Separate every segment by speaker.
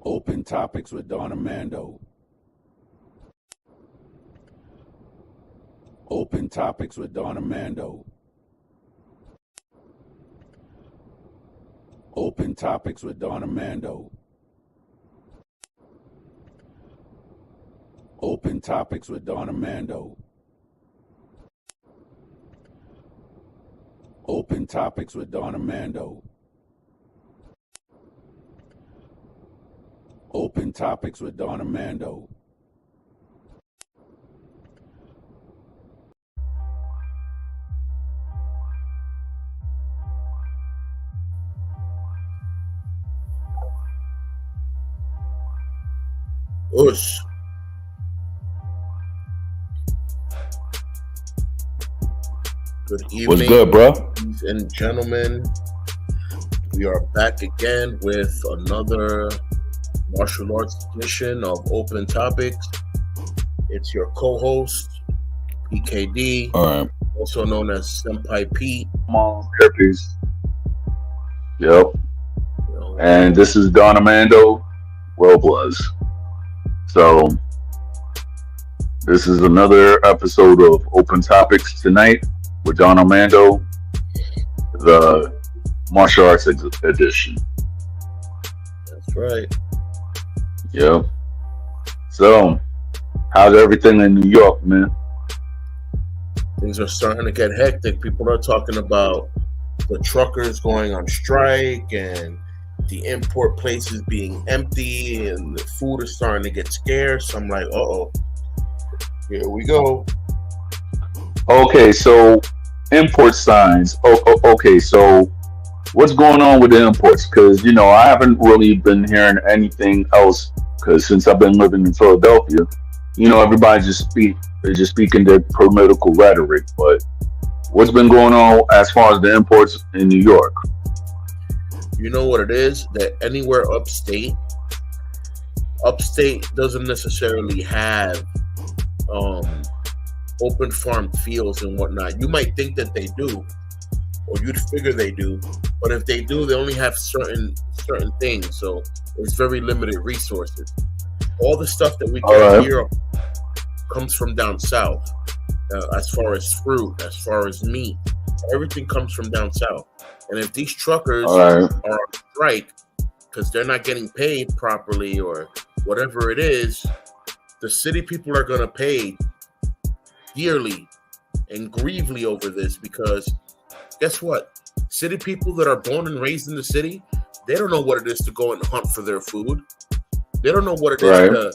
Speaker 1: Open Topics with Armando. Open Topics with Armando. Open Topics with Armando. Open Topics with Armando. Open Topics with Armando. Open Topics with Armando.
Speaker 2: Ush. Good evening.
Speaker 3: What's good, bro?
Speaker 2: Ladies and gentlemen, we are back again with another martial arts edition of Open Topics. It's your co-host, PKD,
Speaker 3: All right.
Speaker 2: also known as Senpai Pete.
Speaker 3: Come on, peace. Yep.
Speaker 2: You know,
Speaker 3: And this is Don Armando, Robles. So, this is another episode of Open Topics tonight with Don Armando, the martial arts edition.
Speaker 2: that's right.
Speaker 3: Yep. So, how's everything in New York, man?
Speaker 2: Things are starting to get hectic. People are talking about the truckers going on strike and the import places being empty and the food is starting to get scarce. I'm like, uh-oh, here we go.
Speaker 3: Okay, so import signs. Okay, so what's going on with the imports? Because, I haven't really been hearing anything else because since I've been living in Philadelphia, everybody's just speaking their political rhetoric. But what's been going on as far as the imports in New York?
Speaker 2: You know what it is? That anywhere upstate doesn't necessarily have open farm fields and whatnot. You might think that they do, or you'd figure they do, but if they do, they only have certain things. So it's very limited resources. All the stuff that we get here comes from down south. As far as fruit, as far as meat, everything comes from down south. And if these truckers are on strike because they're not getting paid properly or whatever it is, the city people are going to pay dearly and grievely over this, because guess what? City people that are born and raised in the city, they don't know what it is to go and hunt for their food. They don't know what it is to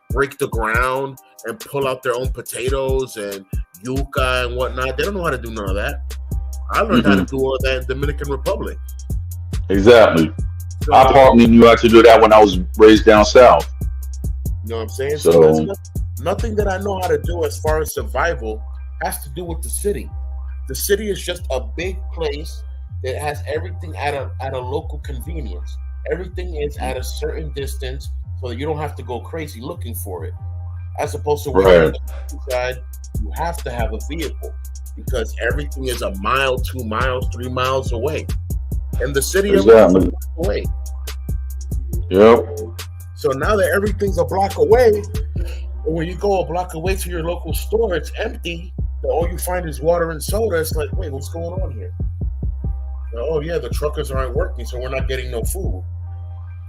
Speaker 2: break the ground and pull out their own potatoes and yuca and whatnot. They don't know how to do none of that. I learned how to do all that in Dominican Republic.
Speaker 3: Exactly.
Speaker 2: So,
Speaker 3: I partly knew how to do that when I was raised down south.
Speaker 2: you know what I'm saying?
Speaker 3: So
Speaker 2: So nothing that I know how to do as far as survival has to do with the city. The city is just a big place that has everything at a local convenience. Everything is at a certain distance so that you don't have to go crazy looking for it. As opposed to when you're on the countryside, you have to have a vehicle because everything is a mile, 2 miles, 3 miles away. And the city everything's a block away.
Speaker 3: Yep.
Speaker 2: So now that everything's a block away, and when you go a block away to your local store, it's empty. All you find is water and soda. It's like, wait, what's going on here? Oh yeah, the truckers aren't working, so we're not getting no food.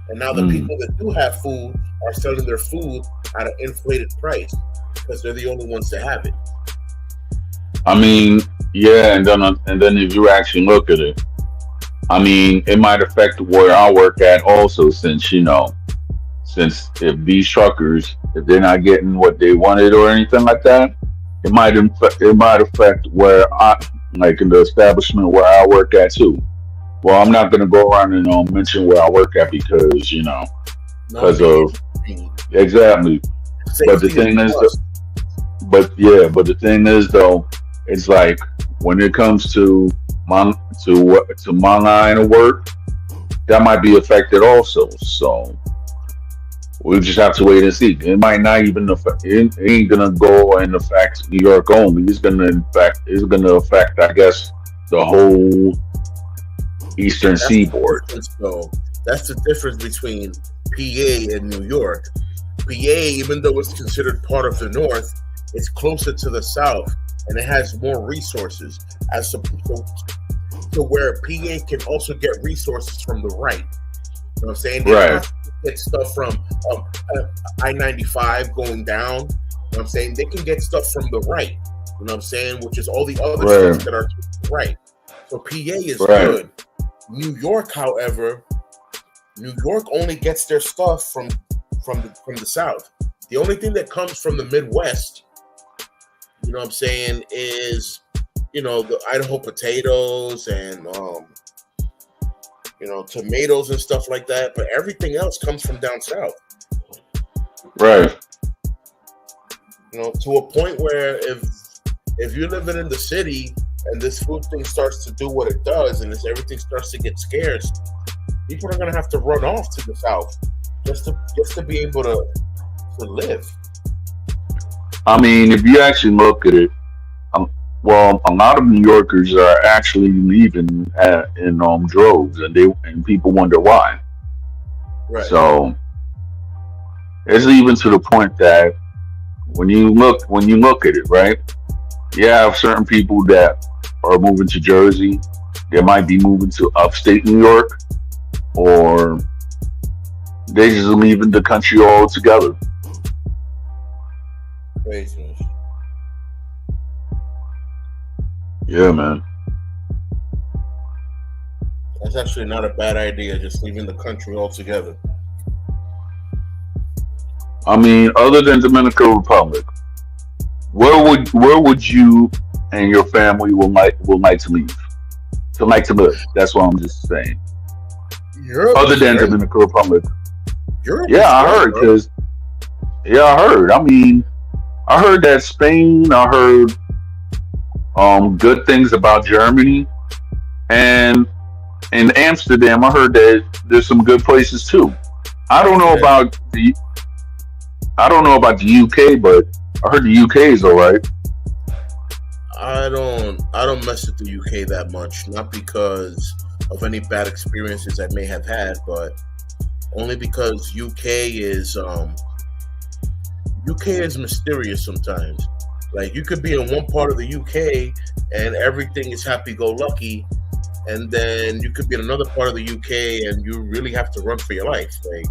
Speaker 2: And now the people that do have food are selling their food at an inflated price because they're the only ones that have it.
Speaker 3: I mean, yeah, and then if you actually look at it, I mean, it might affect where I work at also, since if these truckers, if they're not getting what they wanted or anything like that, it might affect where I, like in the establishment where I work at too. Well, I'm not gonna go around and mention where I work at because of exactly. But the thing is, though, it's like when it comes to my line of work, that might be affected also. So we just have to wait and see. It might not even affect. It ain't gonna go and affect New York only. It's gonna affect, I guess, the whole Eastern Seaboard.
Speaker 2: That's the difference between PA and New York. PA, even though it's considered part of the North, it's closer to the South and it has more resources as to where PA can also get resources from the right. You know what I'm saying? They don't have to get stuff from I-95 going down. You know what I'm saying? They can get stuff from the right. You know what I'm saying? Which is all the other states that are to the right. So PA is good. New York, however, New York only gets their stuff from the South. The only thing that comes from the Midwest, you know what I'm saying, is, you know, the Idaho potatoes and you know, tomatoes and stuff like that. But everything else comes from down south.
Speaker 3: Right.
Speaker 2: You know, to a point where if you're living in the city and this food thing starts to do what it does and everything starts to get scarce, people are gonna have to run off to the south just to be able to live.
Speaker 3: I mean, if you actually look at it, well, a lot of New Yorkers are actually leaving in droves, and people wonder why.
Speaker 2: Right.
Speaker 3: So it's even to the point that when you look at it, right, you have certain people that are moving to Jersey. They might be moving to upstate New York, or they just leaving the country altogether.
Speaker 2: Craziness.
Speaker 3: Yeah, man.
Speaker 2: That's actually not a bad idea, just leaving the country altogether.
Speaker 3: I mean, other than Dominican Republic, where would you and your family would like to leave? To live. That's what I'm just saying.
Speaker 2: Europe,
Speaker 3: other than Dominican Republic.
Speaker 2: Europe,
Speaker 3: yeah, I heard because. Yeah, I heard. I mean, I heard that Spain. I heard good things about Germany, and in Amsterdam, I heard that there's some good places too. I don't know about the UK, but I heard the UK is all right.
Speaker 2: I don't mess with the UK that much, not because of any bad experiences I may have had, but only because UK is mysterious sometimes. Like, you could be in one part of the UK and everything is happy-go-lucky, and then you could be in another part of the UK and you really have to run for your life. Like,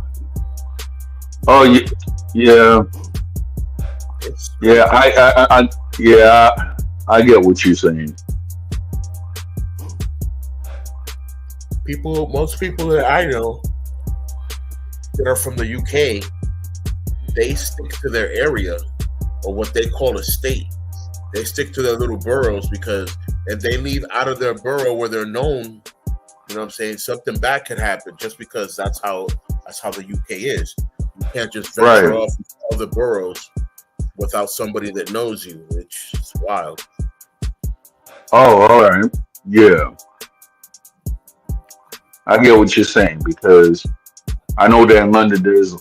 Speaker 3: oh yeah, I get what you're saying.
Speaker 2: Most people that I know that are from the UK, they stick to their area, or what they call a state. They stick to their little boroughs, because if they leave out of their borough where they're known, you know what I'm saying, something bad could happen, just because that's how the UK is. You can't just venture off other boroughs without somebody that knows you, which is wild.
Speaker 3: Oh, all right. Yeah. I get what you're saying, because I know that in London there's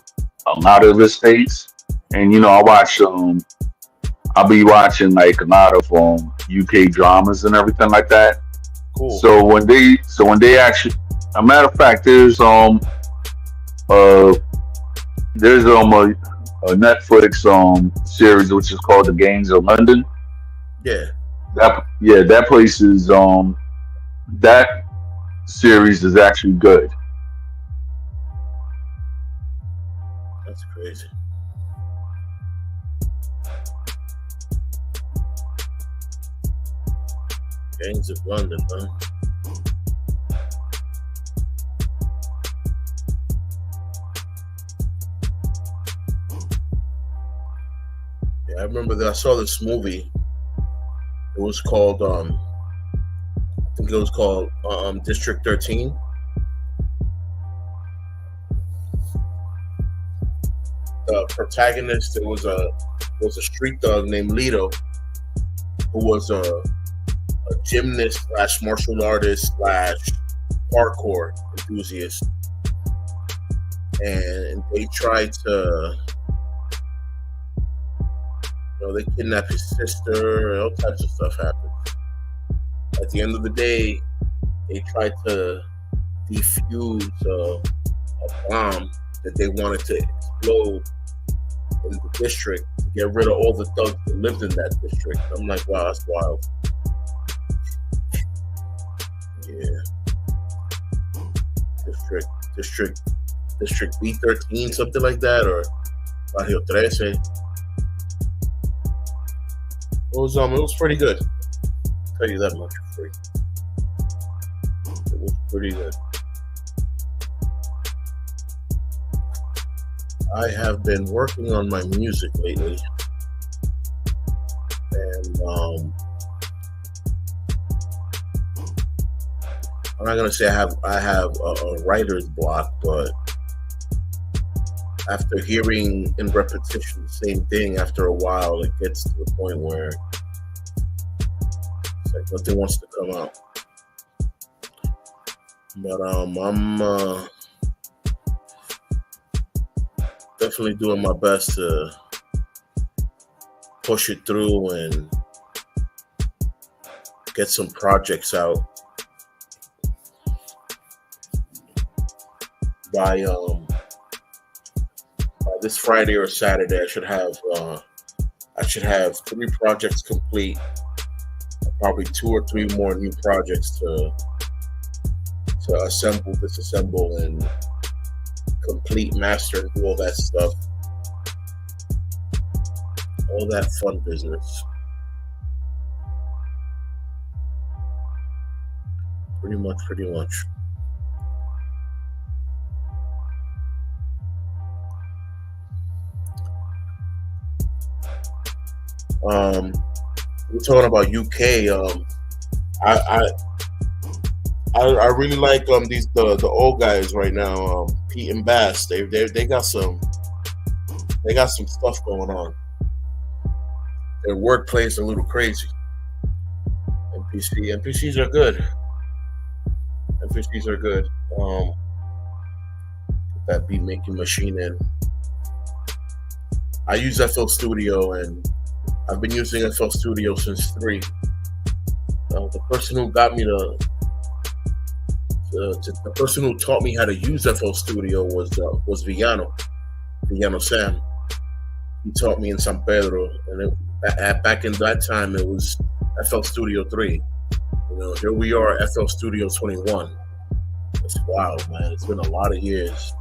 Speaker 3: a lot of estates, and you know, I'll be watching like a lot of UK dramas and everything like that.
Speaker 2: Cool.
Speaker 3: So when they actually, a matter of fact, there's a Netflix series which is called The Gangs of London.
Speaker 2: Yeah.
Speaker 3: That place is that series is actually good.
Speaker 2: That's crazy. Gangs of London, huh? Yeah, I remember that I saw this movie. It was called I think it was called District 13. The protagonist, it was a street thug named Lito, who was a gymnast / martial artist / parkour enthusiast, and they tried to, they kidnapped his sister, and all types of stuff happened. At the end of the day, they tried to defuse a bomb that they wanted to explode in the district to get rid of all the thugs that lived in that district. I'm like, wow, that's wild. Yeah. District B13, something like that, or Barrio 13. It was pretty good. I'll tell you that much for free. It was pretty good. I have been working on my music lately, and I'm not gonna say I have a writer's block, but after hearing in repetition the same thing, after a while, it gets to the point where it's like nothing wants to come out. But I'm definitely doing my best to push it through and get some projects out by this Friday or Saturday. I should have 3 projects complete, probably 2 or 3 more new projects to assemble, disassemble, and complete, master, and do all that stuff. All that fun business. Pretty much. We're talking about UK. I really like these the old guys right now. Pete and Bass. They got some stuff going on. Their wordplay is a little crazy. NPCs are good. NPCs are good. Put that beat making machine in. I use FL Studio, and I've been using FL Studio since 3. The person who got me the person who taught me how to use FL Studio was Villano Sam. He taught me in San Pedro, and back in that time it was FL Studio 3. Here we are, FL Studio 21. It's wild, man. It's been a lot of years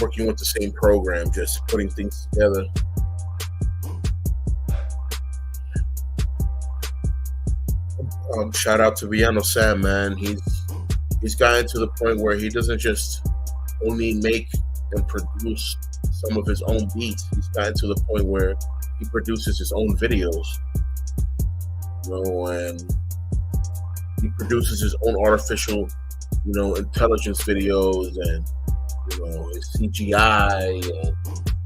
Speaker 2: working with the same program, just putting things together. Shout out to Villano Sam, man. He's gotten to the point where he doesn't just only make and produce some of his own beats. He's gotten to the point where he produces his own videos, and he produces his own artificial, intelligence videos, and his CGI and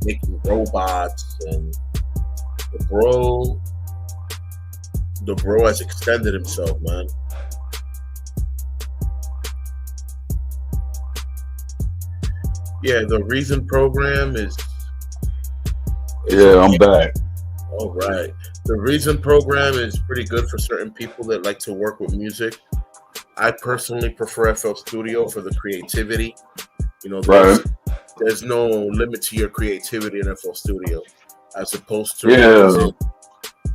Speaker 2: making robots, and the bro has extended himself, man. Yeah, the Reason program is.
Speaker 3: Yeah, I'm back.
Speaker 2: All right. The Reason program is pretty good for certain people that like to work with music. I personally prefer FL Studio for the creativity. There's no limit to your creativity in FL Studio, as opposed to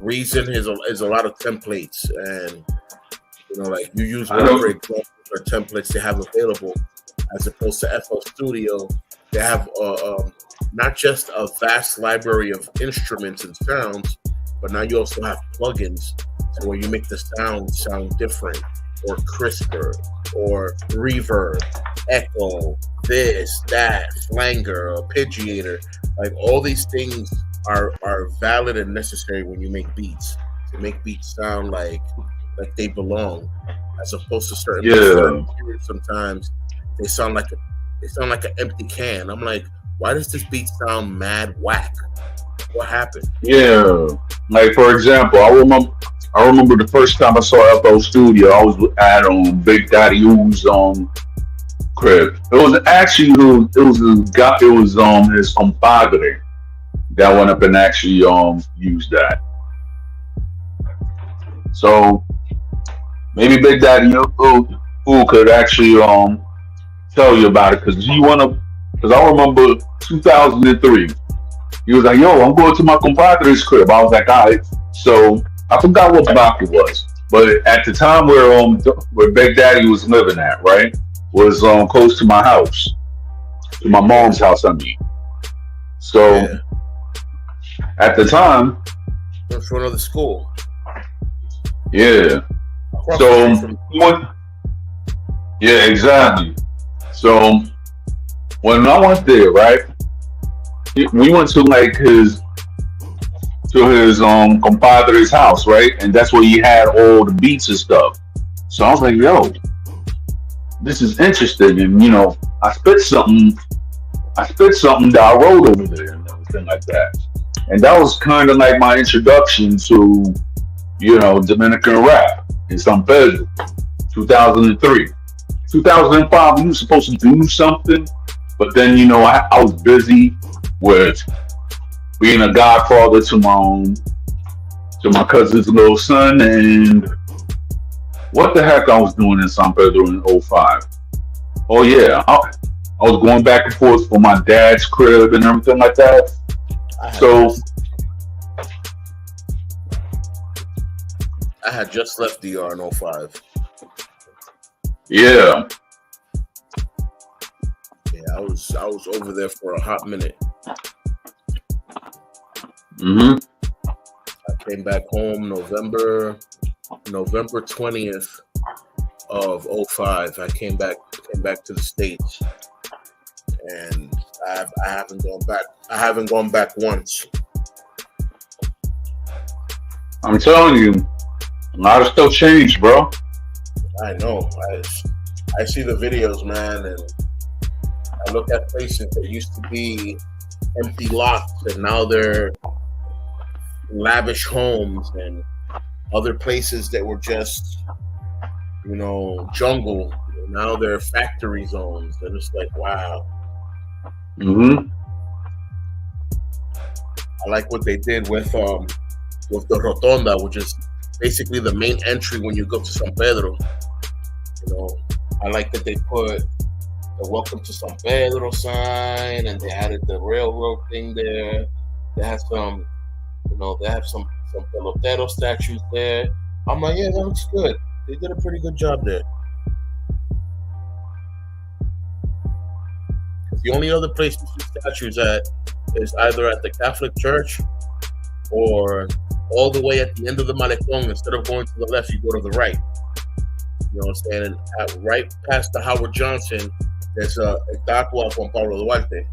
Speaker 2: Reason is a lot of templates, and like you use whatever examples or templates they have available, as opposed to FL Studio. They have not just a vast library of instruments and sounds, but now you also have plugins to where you make the sound different, or crisper, or reverb, echo, this, that, flanger, arpeggiator. Like all these things are valid and necessary when you make beats, to make beats sound like they belong, as opposed to certain beats. Sometimes they sound like an empty can. I'm like, why does this beat sound mad whack? What happened?
Speaker 3: Yeah, like for example, I remember the first time I saw FL Studio. I was at Big Daddy Oo's crib. It was actually his compadre that went up and actually used that. So maybe Big Daddy Ooh who could actually tell you about it because because I remember 2003. He was like, "Yo, I'm going to my compadre's crib." I was like, "All right." So I forgot what block it was, but at the time where Big Daddy was living at, right, was close to my house, to my mom's house. I mean, so
Speaker 2: Yeah,
Speaker 3: at the time,
Speaker 2: in front of the school,
Speaker 3: yeah.
Speaker 2: across the
Speaker 3: So
Speaker 2: street from.
Speaker 3: he went, yeah, exactly. So when I went there, right, we went to like his compadre's house, right, and that's where he had all the beats and stuff. So I was like, yo, this is interesting, and I spit something that I wrote over there and everything like that, and that was kind of like my introduction to Dominican rap in San Pedro, 2003. 2005, we were supposed to do something, but then I was busy with being a godfather to my cousin's little son, and what the heck I was doing in San Pedro in '05. Oh yeah, I was going back and forth for my dad's crib and everything like that.
Speaker 2: I had
Speaker 3: So
Speaker 2: just I had just left DR in '05.
Speaker 3: yeah,
Speaker 2: Yeah, I was over there for a hot minute.
Speaker 3: hmm
Speaker 2: I came back home November 20th of '05. I came back to the States, and I haven't gone back. I haven't gone back once.
Speaker 3: I'm telling you, a lot of stuff changed, bro.
Speaker 2: I know. I see the videos, man, and I look at places that used to be empty lots, and now they're lavish homes, and other places that were just jungle. Now they're factory zones, and it's like, wow.
Speaker 3: hmm
Speaker 2: I like what they did with the Rotonda, which is basically the main entry when you go to San Pedro. I like that they put the "Welcome to San Pedro" sign, and they added the railroad thing there. They have some, they have some pelotero statues there. I'm like, yeah, that looks good. They did a pretty good job there. The only other place to see statues at is either at the Catholic Church or all the way at the end of the Malecón. Instead of going to the left, you go to the right. You know what I'm saying? And right past the Howard Johnson, there's a estatua of Juan Pablo Duarte.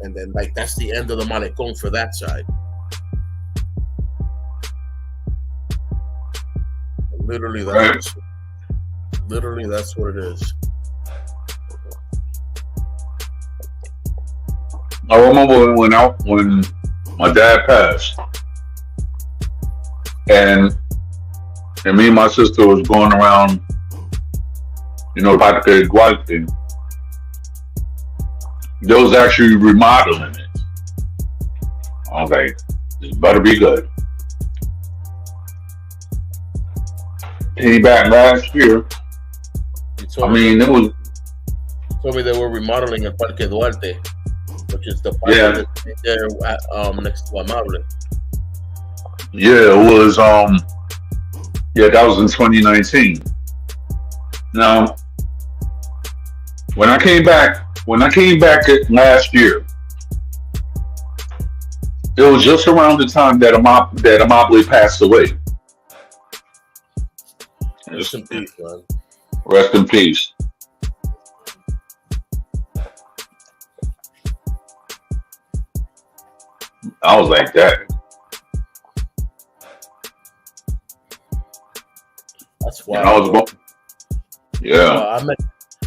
Speaker 2: And then, that's the end of the Malecón for that side. Literally,
Speaker 3: Right.
Speaker 2: that's what it is.
Speaker 3: I remember when my dad passed, and me and my sister was going around, Parque del Duarte. They was actually remodeling it. I was like, this better be good. Came back last year. I mean, it was.
Speaker 2: You told me they were remodeling El Parque Duarte, which is the park
Speaker 3: Yeah.
Speaker 2: that's right there next to Amable.
Speaker 3: Yeah, it was. Yeah, that was in 2019. Now, when I came back last year, it was just around the time that Amable passed away.
Speaker 2: Rest in peace, man.
Speaker 3: Rest in peace. I was like that.
Speaker 2: That's
Speaker 3: And I was
Speaker 2: wild.
Speaker 3: going. Yeah.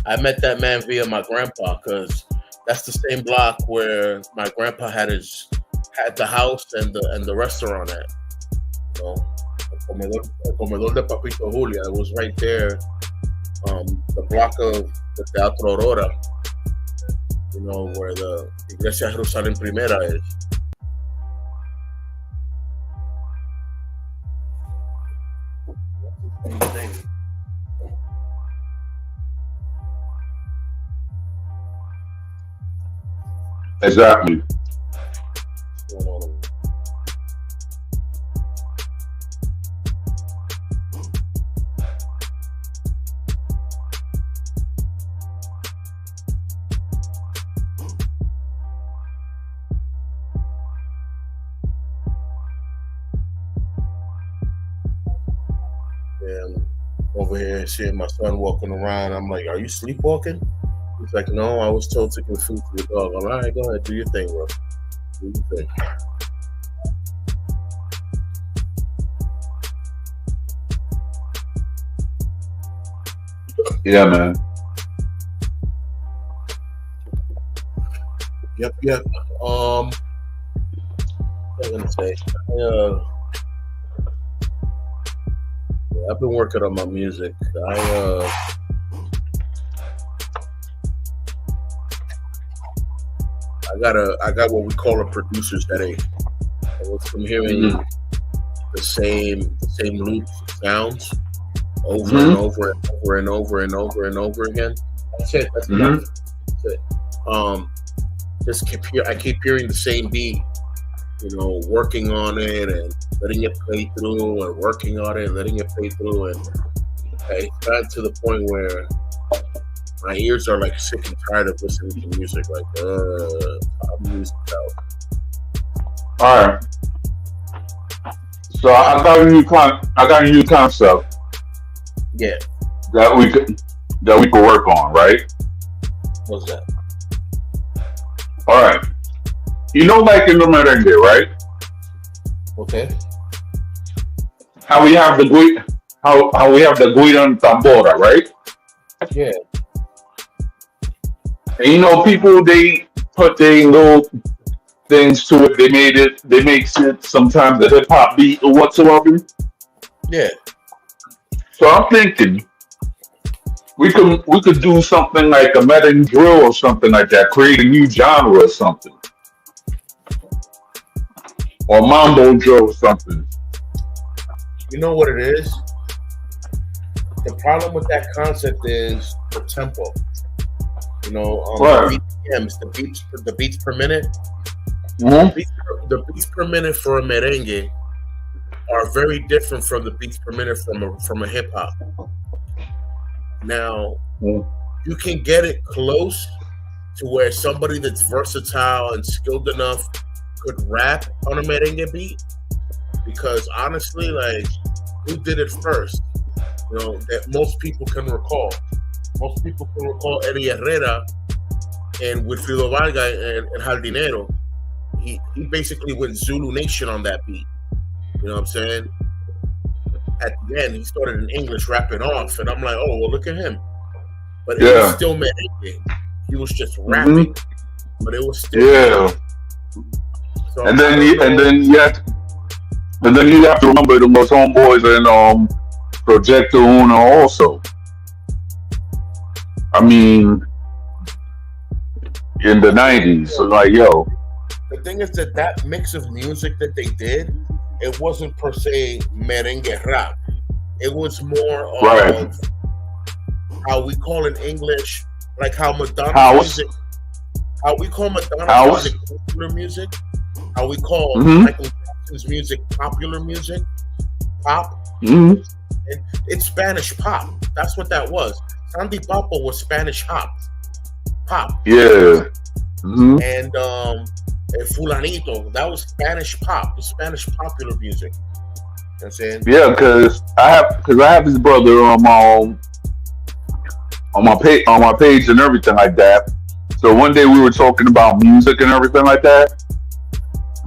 Speaker 2: I met that man via my grandpa, because that's the same block where my grandpa had the house and the restaurant at. El comedor de Papito Julia. It was right there, the block of the Teatro Aurora. Where the Iglesia Jerusalén Primera is. Same thing.
Speaker 3: Exactly.
Speaker 2: What's going on? Yeah, I'm over here seeing my son walking around. I'm like, "Are you sleepwalking?" He's like, "No, I was told to give food to the dog." I'm like, "All right, go ahead, do your thing, bro. Do your thing."
Speaker 3: Yeah, man.
Speaker 2: Yep, yep. What was I gonna say? Yeah, I've been working on my music. I got what we call a producer's headache. I'm hearing
Speaker 3: Hmm.
Speaker 2: the same loops of sounds over and
Speaker 3: Hmm.
Speaker 2: over and over and over and over and over again. That's it. That's enough.
Speaker 3: Hmm.
Speaker 2: That's it. Um, I keep hearing the same beat. Working on it and letting it play through, and working on it and letting it play through, and it's gotten to the point where my ears are like sick and tired of listening to music. Like, music out.
Speaker 3: All right. So I got a new concept
Speaker 2: Yeah,
Speaker 3: that we could work on, right?
Speaker 2: what's that?
Speaker 3: All right. You know, like in the merengue, right?
Speaker 2: Okay.
Speaker 3: How we have the how we have the guida and tambora, right?
Speaker 2: Yeah,
Speaker 3: And you know, people they put their little things to it. They make it sometimes a hip hop beat or whatsoever.
Speaker 2: yeah.
Speaker 3: So I'm thinking we could do something like a merengue drill or something like that. Create a new genre or something, or mambo drill or something.
Speaker 2: You know what it is? The problem with that concept is the tempo.
Speaker 3: Right.
Speaker 2: The BPMs, the beats per minute.
Speaker 3: Hmm.
Speaker 2: The beats per minute for a merengue are very different from the beats per minute from a hip hop. Now, you can get it close to where somebody that's versatile and skilled enough could rap on a merengue beat. Because honestly, like, who did it first? That most people can recall. Most people can recall Eddie Herrera and Wilfrido Vargas and Jardinero. He basically went Zulu Nation on that beat. You know what I'm saying? At the end, he started in English rapping off, and I'm like, oh, well, look at him. But it was
Speaker 3: Yeah.
Speaker 2: still merengue. He was just
Speaker 3: Hmm.
Speaker 2: rapping, but it was still
Speaker 3: Yeah.
Speaker 2: So
Speaker 3: And
Speaker 2: I
Speaker 3: then
Speaker 2: don't
Speaker 3: you and
Speaker 2: know.
Speaker 3: then you have and then you have to remember the most homeboys and Projecto Uno also. I mean, in the '90s, so like yo,
Speaker 2: The thing is that mix of music that they did, it wasn't per se merengue rap. It was more
Speaker 3: right?
Speaker 2: of how we call in English, like how Madonna's
Speaker 3: House,
Speaker 2: music, how we call Madonna's
Speaker 3: house.
Speaker 2: music popular music, how we call
Speaker 3: Hmm.
Speaker 2: Michael Jackson's music popular music, pop.
Speaker 3: Hmm.
Speaker 2: And it's Spanish pop. That's what that was. Sandy Papo was Spanish pop,
Speaker 3: Yeah. Hmm.
Speaker 2: and Fulanito, that was Spanish pop, the Spanish popular music. You know what I'm saying?
Speaker 3: Yeah, because I have his brother on my page and everything like that. So one day we were talking about music and everything like that.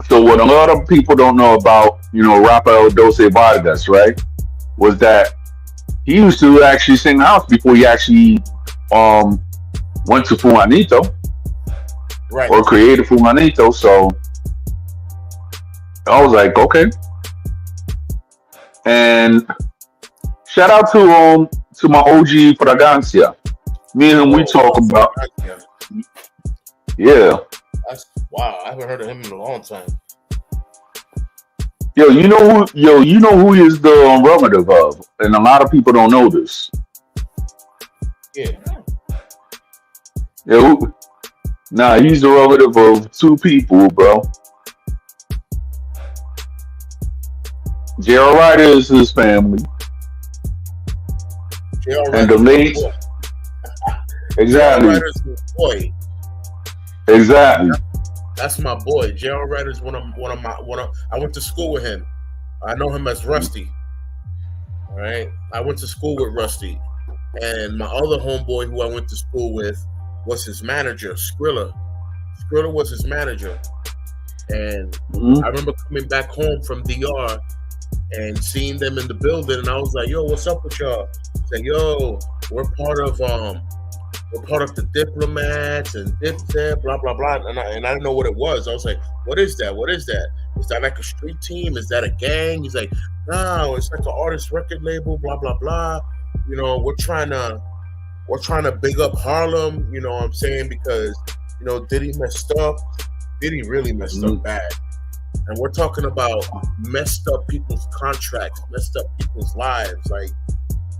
Speaker 3: So what a lot of people don't know about, Rafael Dose Vargas, right? Was that he used to actually sing house before he actually um went to Fulanito
Speaker 2: Right.
Speaker 3: or created Fulanito. So I was like, okay. And shout out to my OG Fragancia. Me and him we talk about
Speaker 2: Yeah.
Speaker 3: yeah.
Speaker 2: That's wow. I haven't heard of him in a long time.
Speaker 3: You know who he is the relative of, and a lot of people don't know this.
Speaker 2: Yeah.
Speaker 3: Yeah, Nah, he's a relative of two people, bro. Gerald Ryder is his family,
Speaker 2: J.R.
Speaker 3: and the
Speaker 2: Ryder's my
Speaker 3: late,
Speaker 2: boy. J.R.
Speaker 3: exactly,
Speaker 2: Ryder's my boy.
Speaker 3: exactly.
Speaker 2: That's my boy. J.R. Ryder's I went to school with him. I know him as Rusty. All right. I went to school with Rusty. And my other homeboy who I went to school with was his manager, Skrilla. Skrilla was his manager. And
Speaker 3: Mhm.
Speaker 2: I remember coming back home from DR and seeing them in the building, and I was like, "Yo, what's up with y'all?" He's like, "Yo, we're part of the diplomats and blah blah blah." And I didn't know what it was. I was like, "What is that? What is that? Is that like a street team? Is that a gang?" He's like, "No, it's like an artist record label. Blah blah blah. You know, we're trying to big up Harlem. You know what I'm saying? Because Diddy messed up. Diddy really messed up
Speaker 3: Mhm.
Speaker 2: bad." And we're talking about messed up people's contracts, messed up people's lives. Like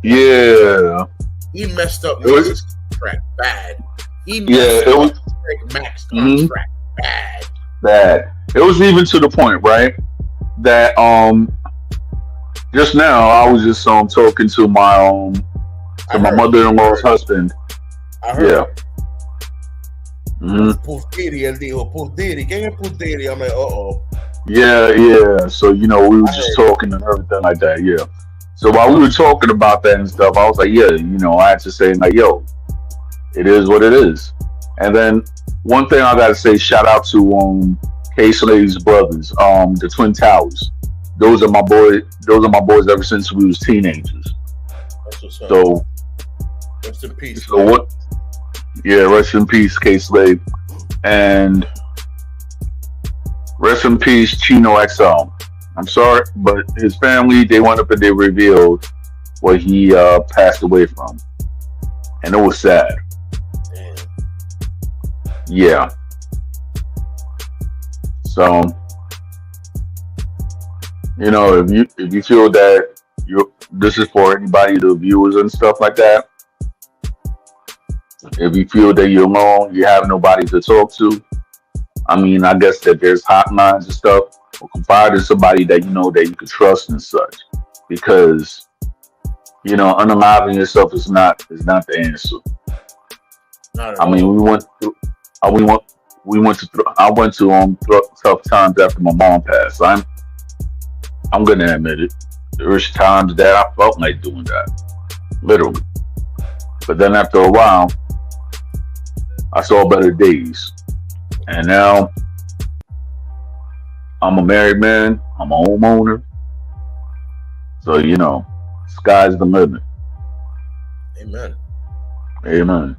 Speaker 3: Yeah,
Speaker 2: he messed up
Speaker 3: it was.
Speaker 2: Max's contract bad. He
Speaker 3: Yeah,
Speaker 2: messed
Speaker 3: it
Speaker 2: up
Speaker 3: was.
Speaker 2: Max's
Speaker 3: Mhm.
Speaker 2: contract bad.
Speaker 3: Bad. It was even to the point, right? That just now I was just talking to
Speaker 2: I
Speaker 3: my
Speaker 2: heard.
Speaker 3: mother-in-law's husband.
Speaker 2: I
Speaker 3: Yeah.
Speaker 2: heard.
Speaker 3: Hmm.
Speaker 2: Pull Diddy, él dijo, Pull Diddy. ¿Quién es Pull Diddy? I'm like, uh-oh.
Speaker 3: Yeah, yeah. So we were
Speaker 2: I
Speaker 3: just
Speaker 2: heard.
Speaker 3: talking and everything like that. Yeah. So while we were talking about that and stuff, I was like, yeah, I had to say like, yo, it is what it is. And then one thing I gotta say, shout out to K Slade's brothers, the Twin Towers. Those are my boys. Those are my boys ever since we was teenagers.
Speaker 2: That's what's up.
Speaker 3: So
Speaker 2: Rest in peace,
Speaker 3: so
Speaker 2: man.
Speaker 3: what? Yeah, rest in peace, K Slade, and rest in peace, Chino XL. I'm sorry, but his family they went up and they revealed what he passed away from, and it was sad.
Speaker 2: Damn.
Speaker 3: Yeah. So if you feel that this is for anybody, the viewers and stuff like that. If you feel that you're alone, you have nobody to talk to. I mean, I guess that there's hotlines and stuff. Or confide in somebody that that you can trust and such. Because unaliving yourself is not the answer.
Speaker 2: Not at
Speaker 3: I mean,
Speaker 2: all.
Speaker 3: we went to I went to tough times after my mom passed. I'm gonna admit it. There was times that I felt like doing that, literally. But then after a while, I saw better days, and now I'm a married man. I'm a homeowner, so sky's the limit.
Speaker 2: Amen.
Speaker 3: Amen.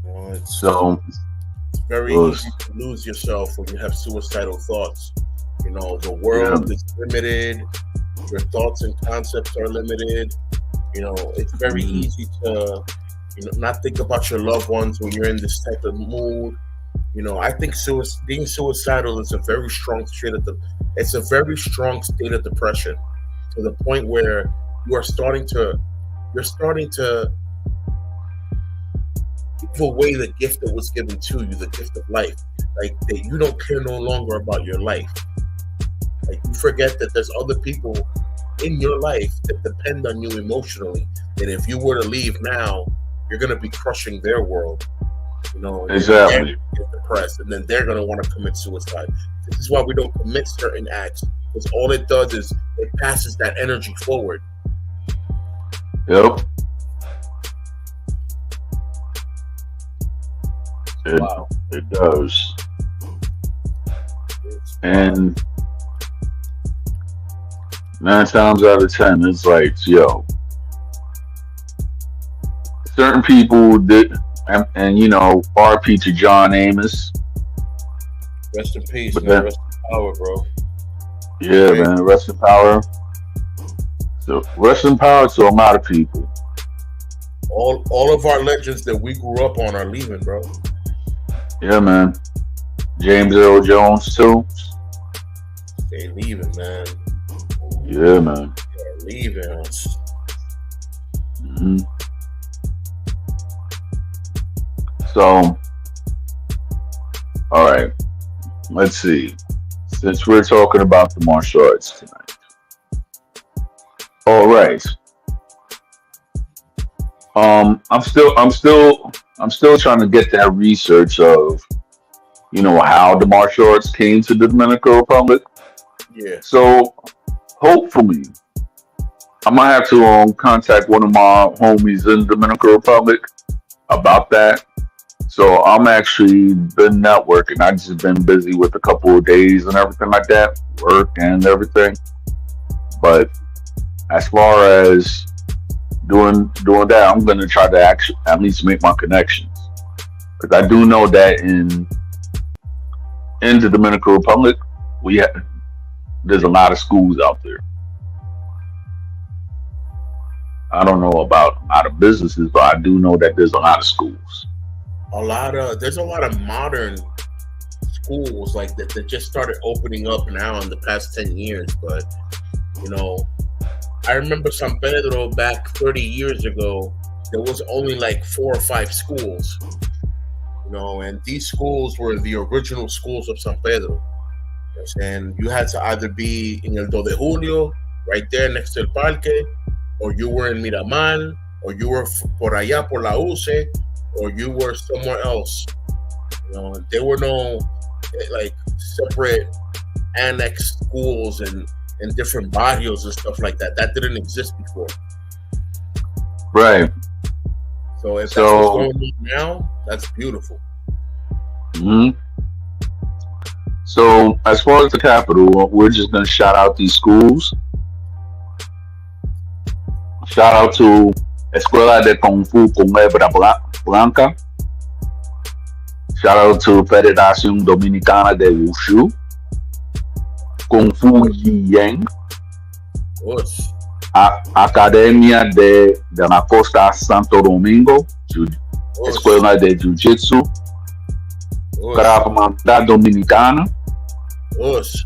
Speaker 2: Well, it's
Speaker 3: So
Speaker 2: very
Speaker 3: was
Speaker 2: easy to lose yourself when you have suicidal thoughts. The
Speaker 3: yeah,
Speaker 2: world is limited. Your thoughts and concepts are limited. It's very
Speaker 3: mhm,
Speaker 2: easy to, not think about your loved ones when you're in this type of mood. I think being suicidal is a very strong it's a very strong state of depression to the point where you're starting to give away the gift that was given to you, the gift of life. Like that you don't care no longer about your life. Like you forget that there's other people in your life that depend on you emotionally. And if you were to leave now, you're gonna be crushing their world. And then they're
Speaker 3: exactly.
Speaker 2: gonna get depressed, and then they're gonna want to commit suicide. This is why we don't commit certain acts, because all it does is it passes that energy forward.
Speaker 3: Yep. It
Speaker 2: Wow.
Speaker 3: it does.
Speaker 2: Wow.
Speaker 3: And 9 times out of 10, it's like, yo, certain people did, and RP to John Amos.
Speaker 2: Rest in peace,
Speaker 3: But
Speaker 2: man.
Speaker 3: then,
Speaker 2: Rest in power, bro.
Speaker 3: yeah,
Speaker 2: Great.
Speaker 3: man, rest in power. So rest in power to a lot of people.
Speaker 2: All of our legends that we grew up on are leaving, bro.
Speaker 3: Yeah, man. James Earl Jones too.
Speaker 2: They leaving, man.
Speaker 3: Yeah, man.
Speaker 2: They're leaving us.
Speaker 3: Hmm. So All right. Let's see. Since we're talking about the martial arts tonight. All right. I'm still trying to get that research of how the martial arts came to the Dominican Republic.
Speaker 2: Yeah.
Speaker 3: So hopefully, I might have to contact one of my homies in the Dominican Republic about that. So I'm actually been networking. I just been busy with a couple of days and everything like that, work and everything. But as far as doing that, I'm gonna try to actually at least make my connections because I do know that in the Dominican Republic, we have there's a lot of schools out there. I don't know about a lot of businesses, but I do know that there's a lot of schools.
Speaker 2: There's a lot of modern schools like that just started opening up now in the past 10 years. But you know, I remember San Pedro back 30 years ago. There was only like 4 or 5 schools, and these schools were the original schools of San Pedro. And you had to either be in El Do de Julio, right there next to El Parque, or you were in Miramar, or you were por allá por la UCE, or you were somewhere else. There were no like separate annex schools and different barrios and stuff like that. That didn't exist before.
Speaker 3: Right.
Speaker 2: So if that's what's going on now, that's beautiful.
Speaker 3: Mhm. So as far as the capital, we're just gonna shout out these schools. Shout out to Escuela de Kung Fu con Hebra Blanca. Shout out to Federación Dominicana de Wushu, Kung Fu Yang,
Speaker 2: Us.
Speaker 3: Academia de la Costa Santo Domingo, Escuela de Jiu-Jitsu, Krav Maga Dominicana,
Speaker 2: Us.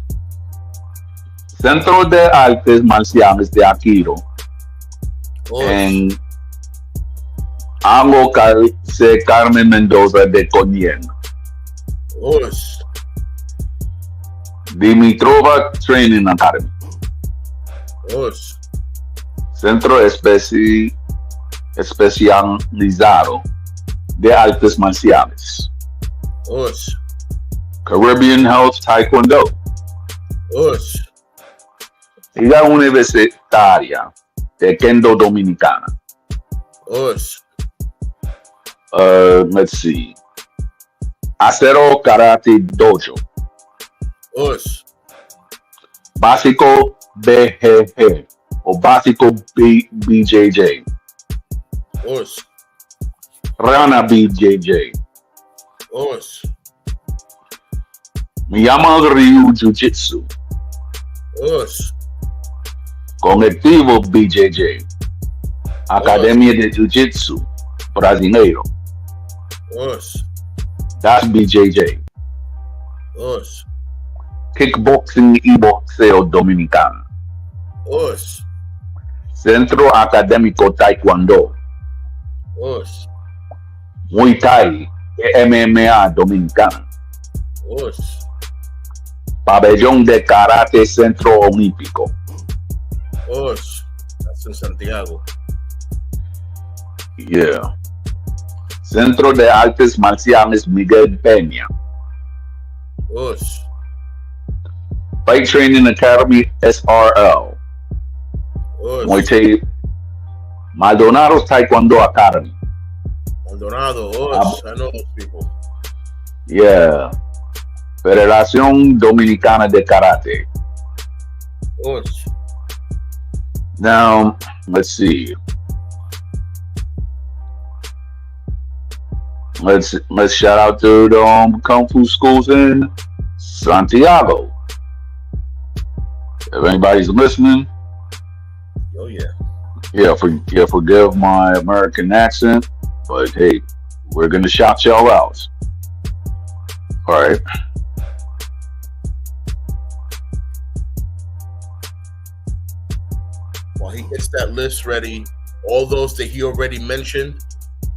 Speaker 3: Centro de Artes Marciales de Akiro, en C. Carmen Mendoza de Conien,
Speaker 2: Us.
Speaker 3: Dimitrova Training Academy,
Speaker 2: Us.
Speaker 3: Centro Especializado de Artes Marciales,
Speaker 2: Us.
Speaker 3: Caribbean Health Taekwondo,
Speaker 2: Us.
Speaker 3: Liga Universitaria de Kendo Dominicana.
Speaker 2: Us.
Speaker 3: Let's see. Acero Karate Dojo.
Speaker 2: Us.
Speaker 3: Básico BGG o Básico BJJ.
Speaker 2: Us.
Speaker 3: Rana BJJ.
Speaker 2: Us.
Speaker 3: Miyama Ryu Jiu-Jitsu.
Speaker 2: Us.
Speaker 3: Colectivo BJJ. Academia de Jiu-Jitsu Brasileiro.
Speaker 2: Us.
Speaker 3: That's BJJ.
Speaker 2: Us.
Speaker 3: Kickboxing y Boxeo Dominicano.
Speaker 2: Us.
Speaker 3: Centro Académico Taekwondo.
Speaker 2: Us.
Speaker 3: Muay Thai y MMA Dominicana.
Speaker 2: Us.
Speaker 3: Pabellón de Karate Centro Olímpico.
Speaker 2: Us. That's in Santiago.
Speaker 3: Yeah. Centro de Artes Marciales Miguel Peña.
Speaker 2: Us.
Speaker 3: Fight Training Academy SRL.
Speaker 2: Us.
Speaker 3: Muay Thai Maldonado's Taekwondo Academy.
Speaker 2: Maldonado. Us. I know those people.
Speaker 3: Yeah. Federación Dominicana de Karate.
Speaker 2: Us.
Speaker 3: Now, let's see. Let's shout out to the Kung Fu schools in Santiago. If anybody's listening,
Speaker 2: Oh yeah.
Speaker 3: forgive my American accent, but hey, we're gonna shout y'all out. All right.
Speaker 2: While he gets that list ready, all those that he already mentioned,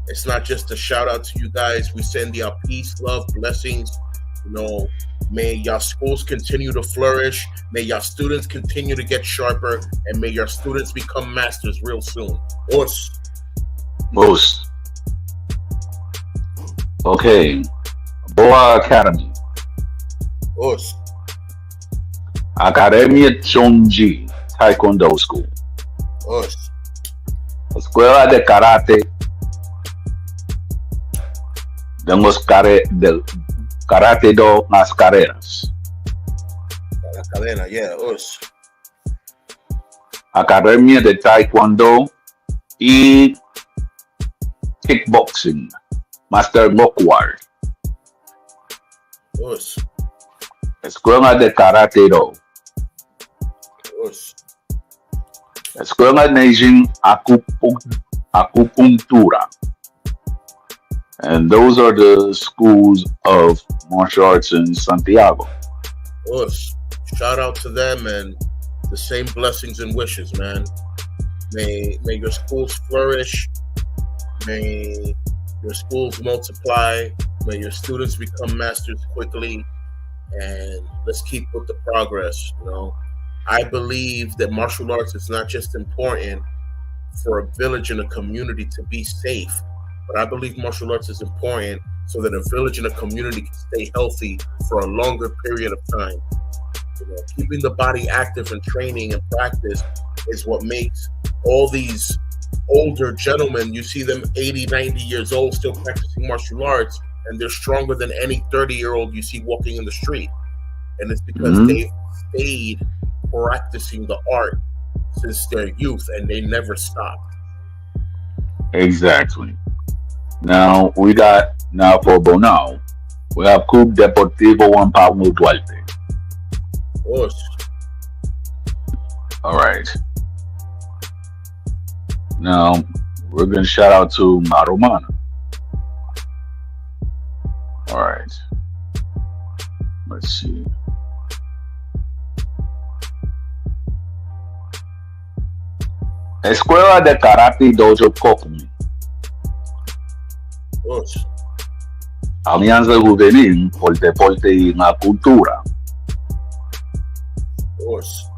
Speaker 2: it's not just a shout out to you guys. We send you our peace, love, blessings. You know, may your schools continue to flourish. May your students continue to get sharper, and may your students become masters real soon. Us,
Speaker 3: Most. Okay. Boa Academy.
Speaker 2: us,
Speaker 3: Academia Chonji Taekwondo School.
Speaker 2: us,
Speaker 3: Escuela de Karate del Karate do Las Carreras.
Speaker 2: la cadena, yeah, us,
Speaker 3: Academia de Taekwondo y Kickboxing. Master Lockward.
Speaker 2: us,
Speaker 3: Escuela de Karate do.
Speaker 2: us,
Speaker 3: Escuela Nation Acupuntura. And those are the schools of martial arts in Santiago.
Speaker 2: us. Shout out to them and the same blessings and wishes, man. May your schools flourish. May your schools multiply. May your students become masters quickly. And let's keep with the progress. You know, I believe that martial arts is not just important for a village and a community to be safe, but I believe martial arts is important so that a village and a community can stay healthy for a longer period of time. You know, keeping the body active and training and practice is what makes all these older gentlemen, you see them 80, 90 years old still practicing martial arts, and they're stronger than any 30-year-old you see walking in the street. And it's because
Speaker 3: Mhm.
Speaker 2: they've stayed practicing the art since their youth and they never stopped.
Speaker 3: Exactly. Now we got now for Bonao, we have Club Deportivo Juan Pablo Duarte.
Speaker 2: Us,
Speaker 3: All right. Now we're gonna shout out to Maromana. All right. Let's see. Escuela de Karate Dojo Kokumi.
Speaker 2: us,
Speaker 3: Alianza Juvenil por el Deporte y la Cultura.
Speaker 2: us,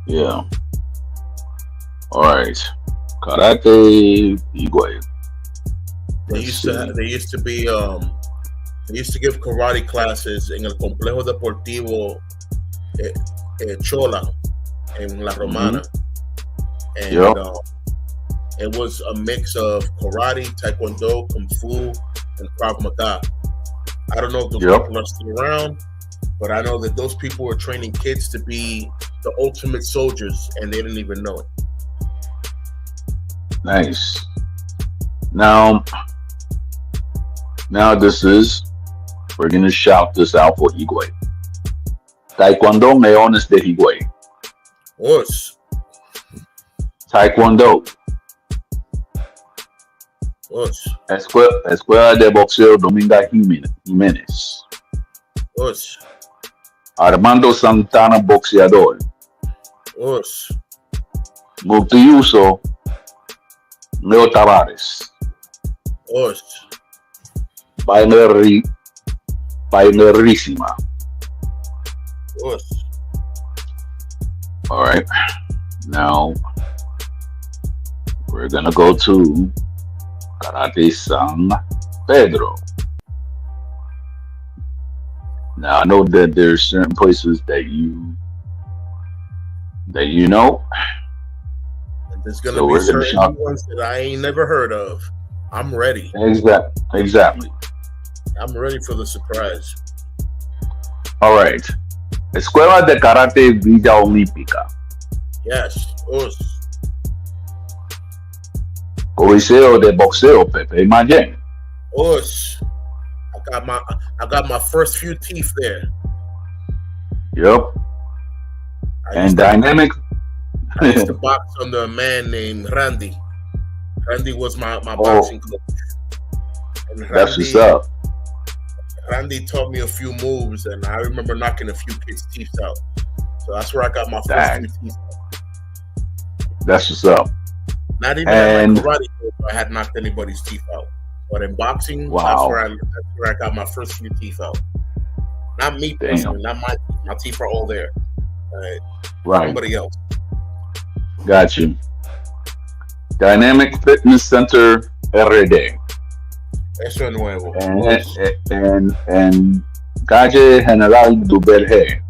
Speaker 3: Yeah. All right. Karate Iguay.
Speaker 2: They
Speaker 3: Let's
Speaker 2: used
Speaker 3: see.
Speaker 2: to they used to give karate classes in el complejo deportivo Chola in La Romana, and
Speaker 3: Yep.
Speaker 2: it was a mix of karate, taekwondo, kung fu, and Krav Maga. I don't know if those
Speaker 3: Yep.
Speaker 2: people are still around, but I know that those people were training kids to be the ultimate soldiers, and they didn't even know it.
Speaker 3: Nice. Now, we're gonna shout this out for Higüey. Taekwondo Leones de Higüey.
Speaker 2: Us,
Speaker 3: Taekwondo.
Speaker 2: us,
Speaker 3: Escuela de Boxeo Dominga Jiménez.
Speaker 2: us,
Speaker 3: Armando Santana Boxeador.
Speaker 2: us,
Speaker 3: Multiuso Leo Tavares.
Speaker 2: us,
Speaker 3: Bailerísima.
Speaker 2: us.
Speaker 3: All right. Now we're gonna go to Karate San Pedro. Now I know that there's certain places that you know,
Speaker 2: And there's gonna
Speaker 3: so
Speaker 2: be
Speaker 3: we're gonna
Speaker 2: certain
Speaker 3: shout.
Speaker 2: ones that I ain't never heard of. I'm ready.
Speaker 3: Exactly.
Speaker 2: I'm ready for the surprise.
Speaker 3: All right. Escuela de Karate Villa Olímpica.
Speaker 2: Yes, us,
Speaker 3: Coliseo de Boxeo Pepe Mayen.
Speaker 2: us. I got my first few teeth there.
Speaker 3: Yep.
Speaker 2: I
Speaker 3: And
Speaker 2: used to,
Speaker 3: Dynamic.
Speaker 2: I used to box under a man named Randy. Randy was my
Speaker 3: Oh,
Speaker 2: boxing coach. And
Speaker 3: that's what's up.
Speaker 2: Randy taught me a few moves, and I remember knocking a few kids' teeth out. So that's where I got my first
Speaker 3: Dang.
Speaker 2: few teeth.
Speaker 3: That's what's up.
Speaker 2: Not even at
Speaker 3: And
Speaker 2: my karate coach, I had knocked anybody's teeth out. But in boxing,
Speaker 3: Wow.
Speaker 2: that's where I got my first few teeth out. Not me
Speaker 3: Damn.
Speaker 2: personally, not my teeth. My teeth are all there.
Speaker 3: Right.
Speaker 2: Somebody else.
Speaker 3: Got you. Dynamic Fitness Center RD.
Speaker 2: Eso es nuevo.
Speaker 3: And Calle General Duvergé.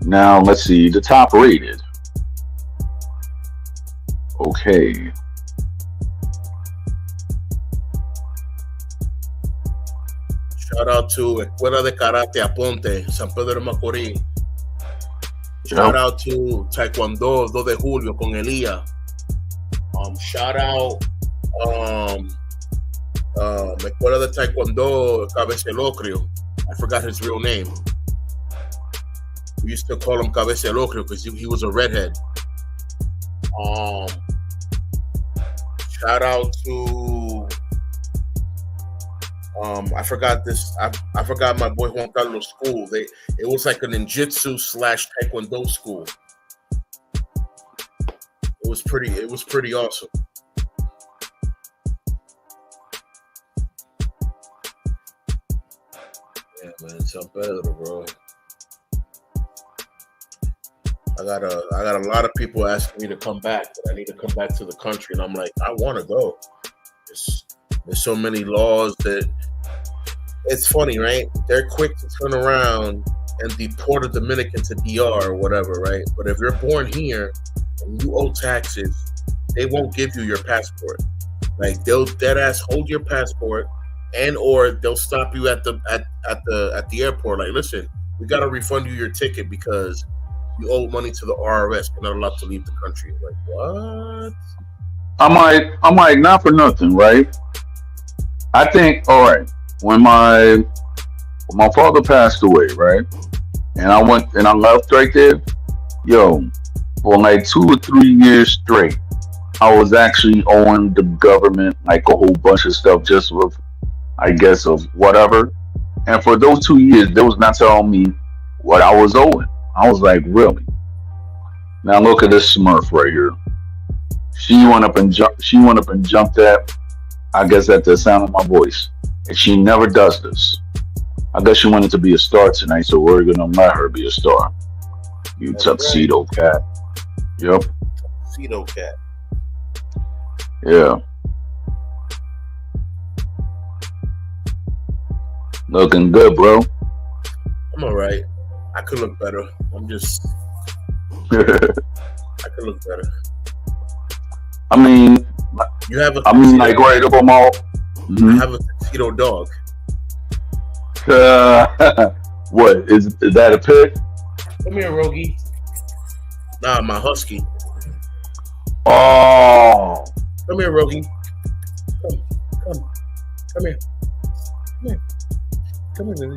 Speaker 3: Now let's see the top rated. Okay.
Speaker 2: Shout out to Escuela de Karate Aponte, San Pedro de Macorís. Shout out to Taekwondo 2 de Julio con Elia. Shout out Escuela de Taekwondo Cabezalocrio. I forgot his real name. We used to call him Cabezalocrio because he was a redhead. Shout out to I forgot this. I forgot my boy Juan Carlos school. It was like a ninjutsu / taekwondo school. It was pretty awesome. Yeah, man, San Pedro, bro. I got a lot of people asking me to come back, but I need to come back to the country, and I'm like, I want to go. There's so many laws that it's funny, right? They're quick to turn around and deport a Dominican to DR or whatever, right? But if you're born here and you owe taxes, they won't give you your passport. Like they'll dead ass hold your passport, and or they'll stop you at the airport. Like, listen, we got to refund you your ticket because you owe money to the RRS. You're not allowed to leave the country. Like, what?
Speaker 3: I'm like, not for nothing, right? I think, all right, when my father passed away, right, and I went and I left right there, yo, for like 2 or 3 years straight, I was actually owing the government like a whole bunch of stuff just with, I guess, of whatever. And for those 2 years, they was not telling me what I was owing. I was like, really? Now look at this Smurf right here. She went up and jumped at, I guess, at the sound of my voice. And she never does this. I guess she wanted to be a star tonight, so we're gonna let her be a star. You
Speaker 2: That's
Speaker 3: tuxedo cat. Yep.
Speaker 2: Tuxedo cat.
Speaker 3: Yeah. Looking good, bro.
Speaker 2: I'm all right. I could look better. I could look better.
Speaker 3: I mean,
Speaker 2: You have a
Speaker 3: like right up on my.
Speaker 2: I have a tuxedo dog.
Speaker 3: What is that a pet?
Speaker 2: Come here, Rogie. Nah, my husky.
Speaker 3: Oh,
Speaker 2: Come here, Rogie. Come here. Come here, baby.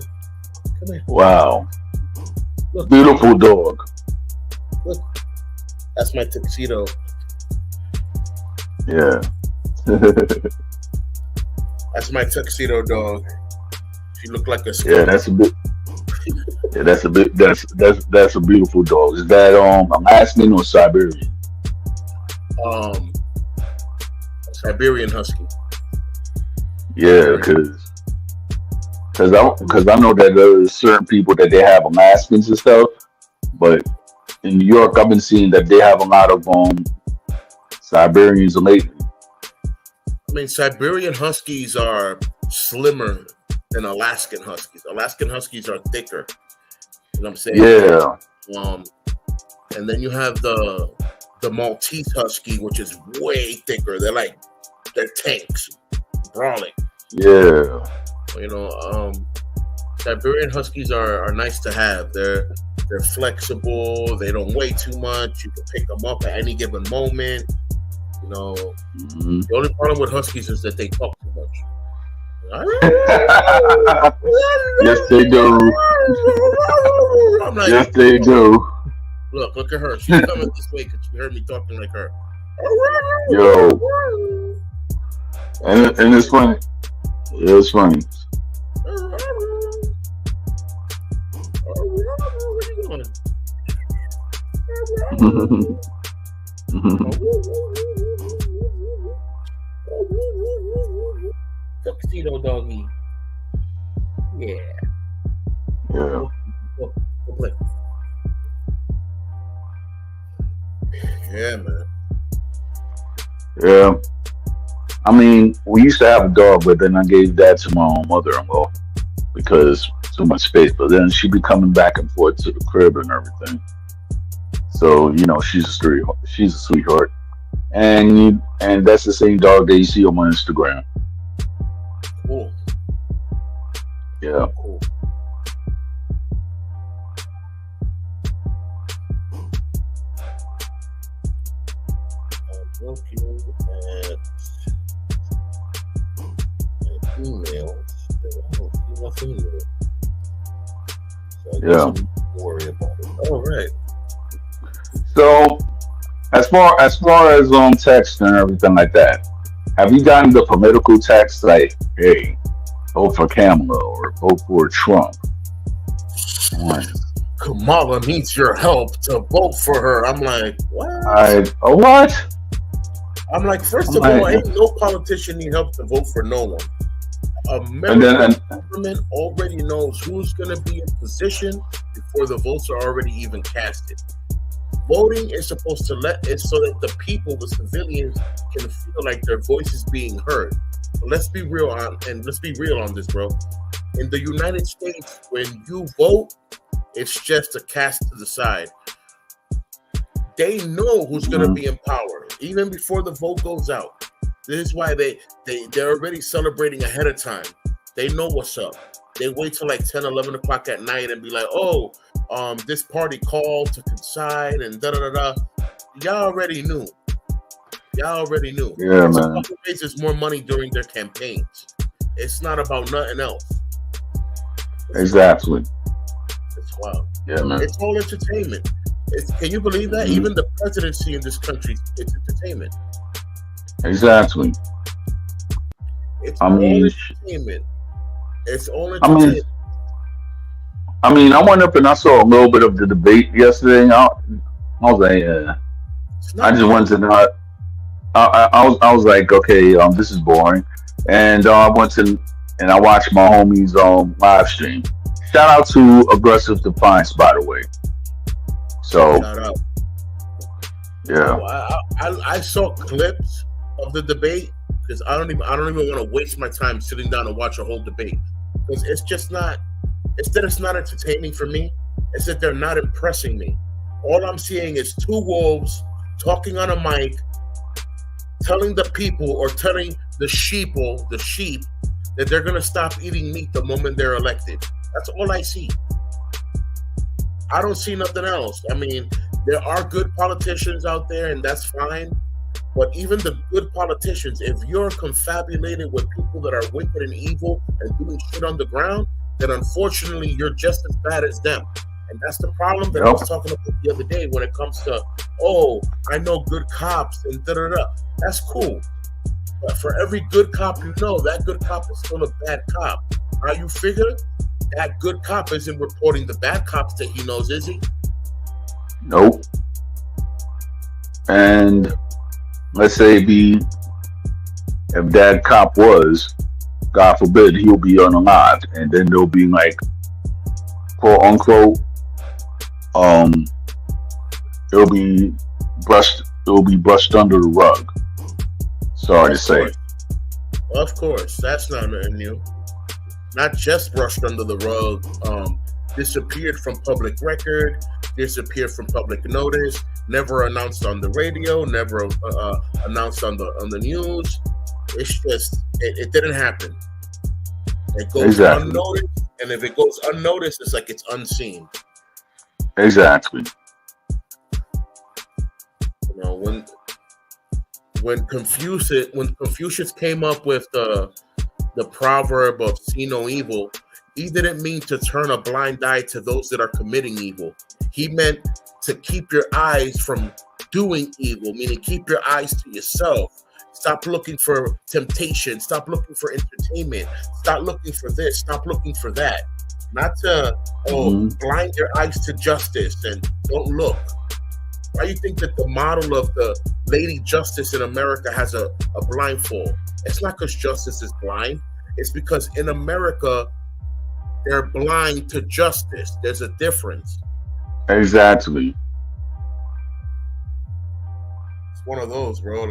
Speaker 2: Come here.
Speaker 3: wow,
Speaker 2: Look,
Speaker 3: beautiful dog.
Speaker 2: look. That's my tuxedo.
Speaker 3: Yeah.
Speaker 2: That's my tuxedo dog. She looked like a skunk.
Speaker 3: Yeah, that's a bit. Yeah, that's a beautiful dog. Is that Alaskan or Siberian?
Speaker 2: Siberian husky.
Speaker 3: Yeah, because I know that there's certain people that they have Alaskans and stuff, but in New York, I've been seeing that they have a lot of Siberians lately.
Speaker 2: I mean, Siberian huskies are slimmer than Alaskan huskies. Alaskan huskies are thicker. You know what I'm saying?
Speaker 3: Yeah.
Speaker 2: And then you have the Maltese husky, which is way thicker. They're tanks, brawling.
Speaker 3: Yeah.
Speaker 2: You know, Siberian huskies are nice to have. They're flexible. They don't weigh too much. You can pick them up at any given moment. You know, The only problem with huskies is that they talk too much.
Speaker 3: Yes, they do.
Speaker 2: I'm like,
Speaker 3: Yes, they do.
Speaker 2: Look at her. She's coming this way because she heard me talking like her.
Speaker 3: Yo. And it's funny. Yeah, it's funny.
Speaker 2: Where you going? Tuxedo doggy. Yeah.
Speaker 3: Yeah.
Speaker 2: Go play. Yeah, man.
Speaker 3: Yeah. I mean, we used to have a dog, but then I gave that to my own mother-in-law because too much space. But then she'd be coming back and forth to the crib and everything. So she's a sweetheart, and that's the same dog that you see on my Instagram.
Speaker 2: Cool.
Speaker 3: Yeah.
Speaker 2: Cool. I'm looking at emails. I don't see nothing new. So I guess
Speaker 3: Yeah.
Speaker 2: I'm not worry about it. All right.
Speaker 3: So as far as text and everything like that, have you gotten the political text like, "Hey, vote for Kamala" or "Vote for Trump"? Like,
Speaker 2: Kamala needs your help to vote for her. I'm like, what?
Speaker 3: what?
Speaker 2: I'm like, first
Speaker 3: I'm
Speaker 2: of all,
Speaker 3: like,
Speaker 2: ain't no politician need help to vote for no one.
Speaker 3: and then
Speaker 2: American government already knows who's going to be in position before the votes are already even casted. Voting is supposed to let it so that the people, the civilians, can feel like their voice is being heard. So let's be real on this, bro. In the United States, when you vote, it's just a cast to the side. They know who's going to be in power even before the vote goes out. This is why they're already celebrating ahead of time. They know what's up. They wait till like 10, 11 o'clock at night and be like, oh, this party called to decide and da-da-da-da. Y'all already knew.
Speaker 3: yeah,
Speaker 2: It's
Speaker 3: man.
Speaker 2: about who raises more money during their campaigns. It's not about nothing else.
Speaker 3: Exactly.
Speaker 2: It's wild.
Speaker 3: Yeah, man.
Speaker 2: It's all entertainment. Can you believe that? Even the presidency in this country, it's entertainment.
Speaker 3: Exactly.
Speaker 2: It's
Speaker 3: I
Speaker 2: all
Speaker 3: mean,
Speaker 2: entertainment. It's all
Speaker 3: I mean,
Speaker 2: entertainment.
Speaker 3: I went up and I saw a little bit of the debate yesterday. I was like,
Speaker 2: It's
Speaker 3: I
Speaker 2: not
Speaker 3: just wanted to
Speaker 2: bad.
Speaker 3: know. I was like, okay, this is boring, and I went to and I watched my homie's live stream. Shout out to Aggressive Defiance, by the way. So
Speaker 2: Shout out.
Speaker 3: yeah,
Speaker 2: I saw clips of the debate because I don't even want to waste my time sitting down and watch a whole debate because it's just not. It's that it's not entertaining for me. It's that they're not impressing me. All I'm seeing is two wolves talking on a mic, telling the people or telling the sheep, that they're gonna stop eating meat the moment they're elected. That's all I see. I don't see nothing else. I mean, there are good politicians out there, and that's fine. But even the good politicians, if you're confabulated with people that are wicked and evil and doing shit on the ground, then unfortunately you're just as bad as them. And that's the problem that I was talking about the other day when it comes to, oh, I know good cops and da-da-da. That's cool. But for every good cop you know, that good cop is still a bad cop. How you figure? That good cop isn't reporting the bad cops that he knows, is he?
Speaker 3: nope. And let's say if that cop was, God forbid, he'll be unalived, and then there'll be like, quote unquote, it'll be brushed under the rug. Sorry to say.
Speaker 2: Of course, that's not nothing new. Not just brushed under the rug, disappeared from public record, disappeared from public notice, never announced on the radio, never announced on the news. It's just it didn't happen. It goes unnoticed, and if it goes unnoticed, it's like it's unseen.
Speaker 3: Exactly.
Speaker 2: You know, when Confucius came up with the proverb of "see no evil," he didn't mean to turn a blind eye to those that are committing evil. He meant to keep your eyes from doing evil, meaning keep your eyes to yourself. Stop looking for temptation. Stop looking for entertainment. Stop looking for this. Stop looking for that. Not to blind your eyes to justice and don't look. Why do you think that the model of the Lady Justice in America has a blindfold? It's not because justice is blind. It's because in America they're blind to justice. There's a difference.
Speaker 3: Exactly.
Speaker 2: It's one of those, bro.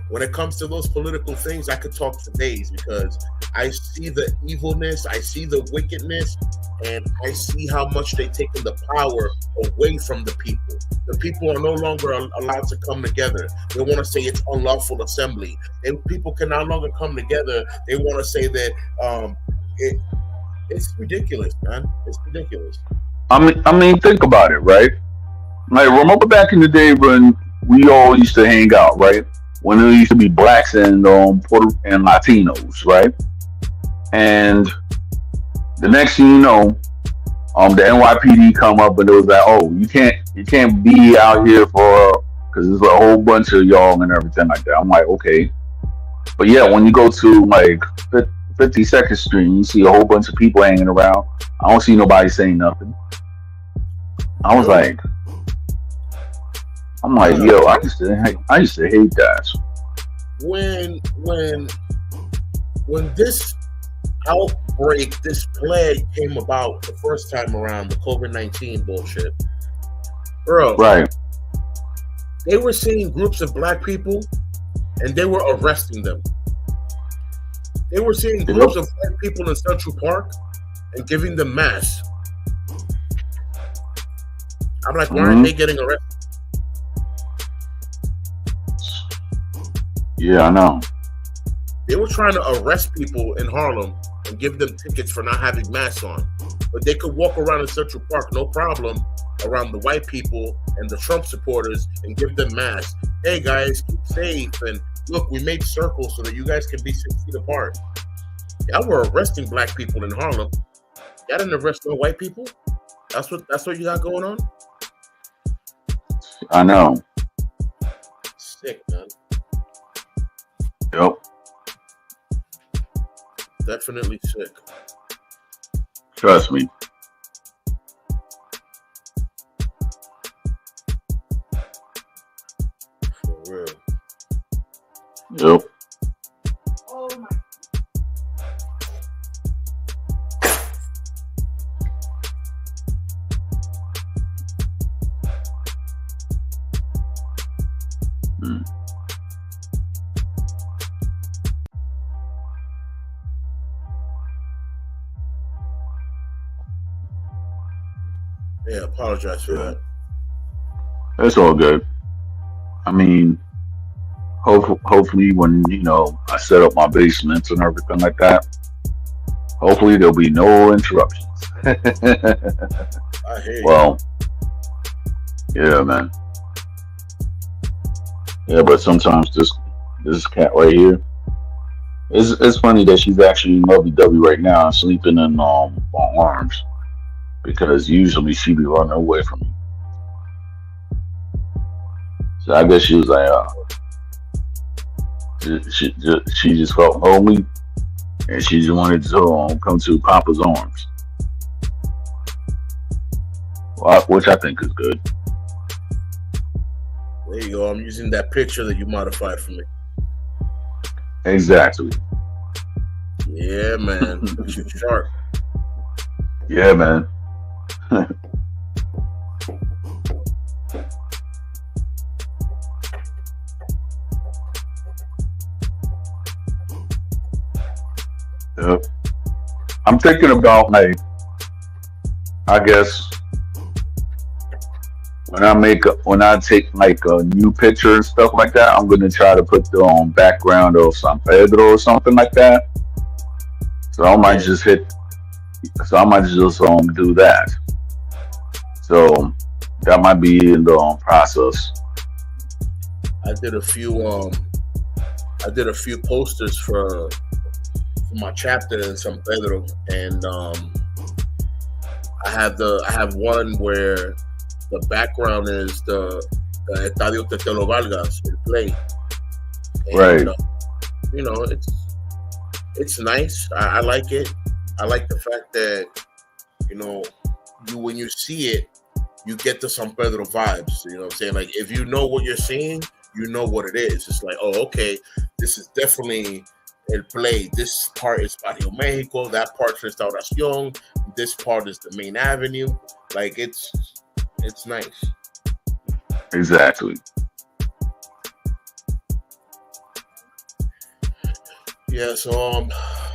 Speaker 2: When it comes to those political things, I could talk for days because I see the evilness, I see the wickedness, and I see how much they've taken the power away from the people. The people are no longer allowed to come together. They want to say it's unlawful assembly. People can no longer come together. They want to say that it's ridiculous, man. It's ridiculous.
Speaker 3: I mean, think about it, right? Like, remember back in the day when we all used to hang out, right? When there used to be blacks and Puerto and Latinos, right? And the next thing you know, the NYPD come up and it was like, oh, you can't be out here for because there's a whole bunch of y'all and everything like that. I'm like, okay, but yeah, when you go to like 52nd Street, and you see a whole bunch of people hanging around. I don't see nobody saying nothing. I was like, yo, I used to hate that.
Speaker 2: When this outbreak, this plague came about the first time around, the COVID-19 bullshit, bro.
Speaker 3: Right.
Speaker 2: They were seeing groups of black people, and they were arresting them. They were seeing groups of black people in Central Park and giving them masks. I'm like, why aren't they getting arrested?
Speaker 3: Yeah, I know.
Speaker 2: They were trying to arrest people in Harlem and give them tickets for not having masks on. But they could walk around in Central Park, no problem, around the white people and the Trump supporters and give them masks. Hey, guys, keep safe. And look, we made circles so that you guys can be 6 feet apart. Y'all were arresting black people in Harlem. Y'all didn't arrest no white people? That's what you got going on?
Speaker 3: I know.
Speaker 2: Sick, man.
Speaker 3: Yep.
Speaker 2: Definitely sick.
Speaker 3: Trust me.
Speaker 2: For real.
Speaker 3: Yep.
Speaker 4: Oh my.
Speaker 2: Yeah, apologize for that.
Speaker 3: It's all good. I mean, hopefully when, I set up my basements and everything like that, hopefully there'll be no interruptions.
Speaker 2: I hear you.
Speaker 3: Well, yeah, man. Yeah, but sometimes this cat right here, it's funny that she's actually in lovey-dovey right now, sleeping in my arms, because usually she be running away from me. So I guess she was like, she just felt lonely, and she just wanted to come to Papa's arms, which I think is good.
Speaker 2: There you go. I'm using that picture that you modified for me.
Speaker 3: Exactly.
Speaker 2: Yeah, man. You're sharp.
Speaker 3: Yeah, man. Yep. I'm thinking about, like, I guess when I take like a new picture and stuff like that, I'm gonna try to put the background of San Pedro or something like that. So I might just do that. So that might be in the process.
Speaker 2: I did a few posters for my chapter in San Pedro, and I have one where the background is the Estadio Tetelo Vargas, the play. And,
Speaker 3: right.
Speaker 2: It's nice. I like it. I like the fact that when you see it, you get the San Pedro vibes. You know what I'm saying? Like, if you know what you're seeing, you know what it is. It's like, oh, okay, this is definitely and play. This part is Barrio Mexico. That part is Restauración. This part is the main avenue. Like it's nice.
Speaker 3: Exactly.
Speaker 2: Yeah. So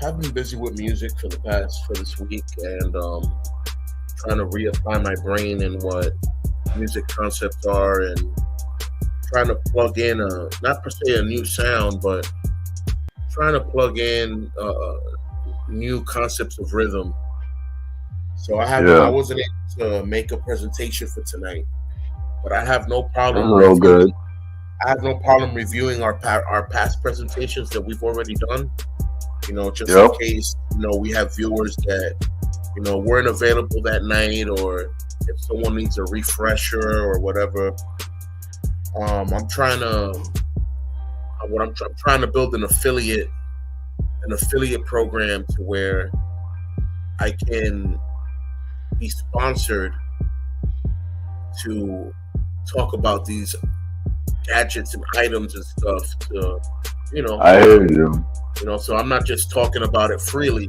Speaker 2: I've been busy with music for this week and trying to reapply my brain in what music concepts are and trying to plug in not per se a new sound, but trying to plug in new concepts of rhythm. So I
Speaker 3: Yeah.
Speaker 2: wasn't able to make a presentation for tonight, but I have no
Speaker 3: That's
Speaker 2: problem
Speaker 3: real
Speaker 2: reviewing.
Speaker 3: good.
Speaker 2: I have no problem reviewing our past presentations that we've already done. Just in
Speaker 3: Yep.
Speaker 2: case we have viewers that weren't available that night, or if someone needs a refresher or whatever. I'm trying to I'm trying to build an affiliate program to where I can be sponsored to talk about these gadgets and items and stuff to
Speaker 3: I hear you.
Speaker 2: so I'm not just talking about it freely.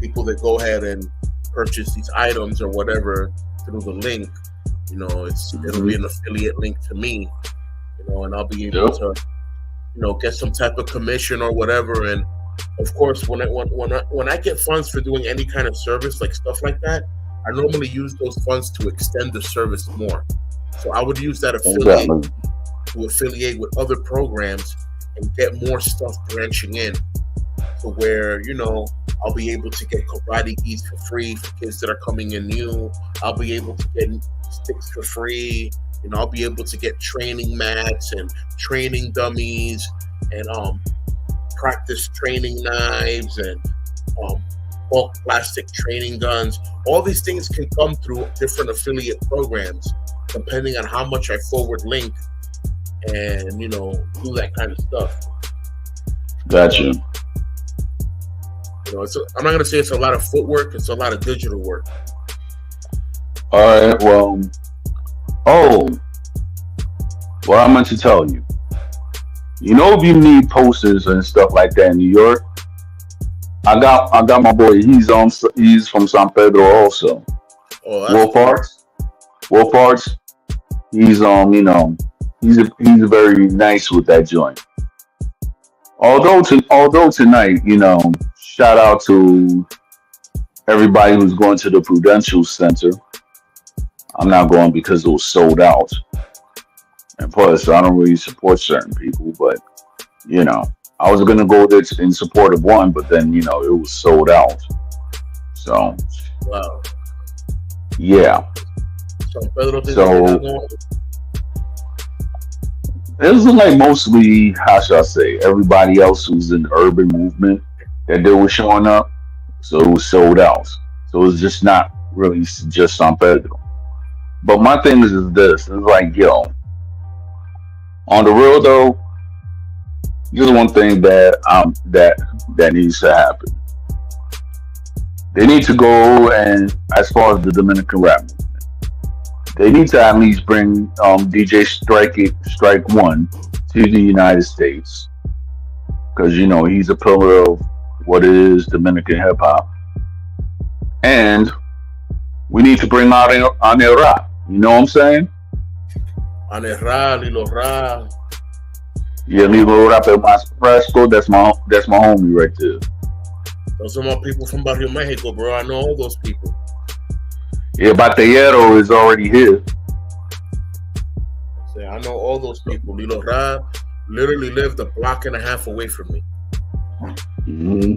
Speaker 2: People that go ahead and purchase these items or whatever through the link, it'll
Speaker 3: Hmm.
Speaker 2: be an affiliate link to me, and I'll be able
Speaker 3: Yep.
Speaker 2: to get some type of commission or whatever. And of course, when I get funds for doing any kind of service, like stuff like that, I normally use those funds to extend the service more. So I would use that affiliate
Speaker 3: Exactly.
Speaker 2: to affiliate with other programs and get more stuff branching in to where I'll be able to get karate gis for free for kids that are coming in new. I'll be able to get sticks for free. I'll be able to get training mats and training dummies and practice training knives and um, bulk plastic training guns. All these things can come through different affiliate programs depending on how much I forward link and do that kind of stuff.
Speaker 3: Got
Speaker 2: But
Speaker 3: you.
Speaker 2: I'm not gonna say it's a lot of footwork. It's a lot of digital work.
Speaker 3: All right. Well. Oh, what I meant to tell you. If you need posters and stuff like that in New York, I got my boy. He's from San Pedro also.
Speaker 2: Oh, that's
Speaker 3: Wolf
Speaker 2: cool.
Speaker 3: Arts. Wolf Arts. He's he's very nice with that joint. Although tonight, shout out to everybody who's going to the Prudential Center. I'm not going because it was sold out. And plus, I don't really support certain people, but you know, I was gonna go there in support of one, but then it was sold out. So
Speaker 2: Wow.
Speaker 3: yeah,
Speaker 2: San Pedro did what they
Speaker 3: so
Speaker 2: got going.
Speaker 3: it was like mostly how should I say everybody else who's in the urban movement that they were showing up, so it was sold out. So it's just not really just San Pedro. But my thing is this: it's like on the real though, here's one thing that needs to happen. They need to go and as far as the Dominican rap movement, they need to at least bring DJ Strike One to the United States because he's a pillar of what is Dominican hip hop, and we need to bring out on their rap. You know what I'm saying?
Speaker 2: Anerra, Lilo Ra.
Speaker 3: Yeah, Lilo Rap El Más Fresco. That's my homie right there.
Speaker 2: Those are my people from Barrio Mexico, bro. I know all those people.
Speaker 3: Yeah, Batallero is already here.
Speaker 2: Say, I know all those people. Lilo Ra literally lived a block and a half away from me.
Speaker 3: Hmm.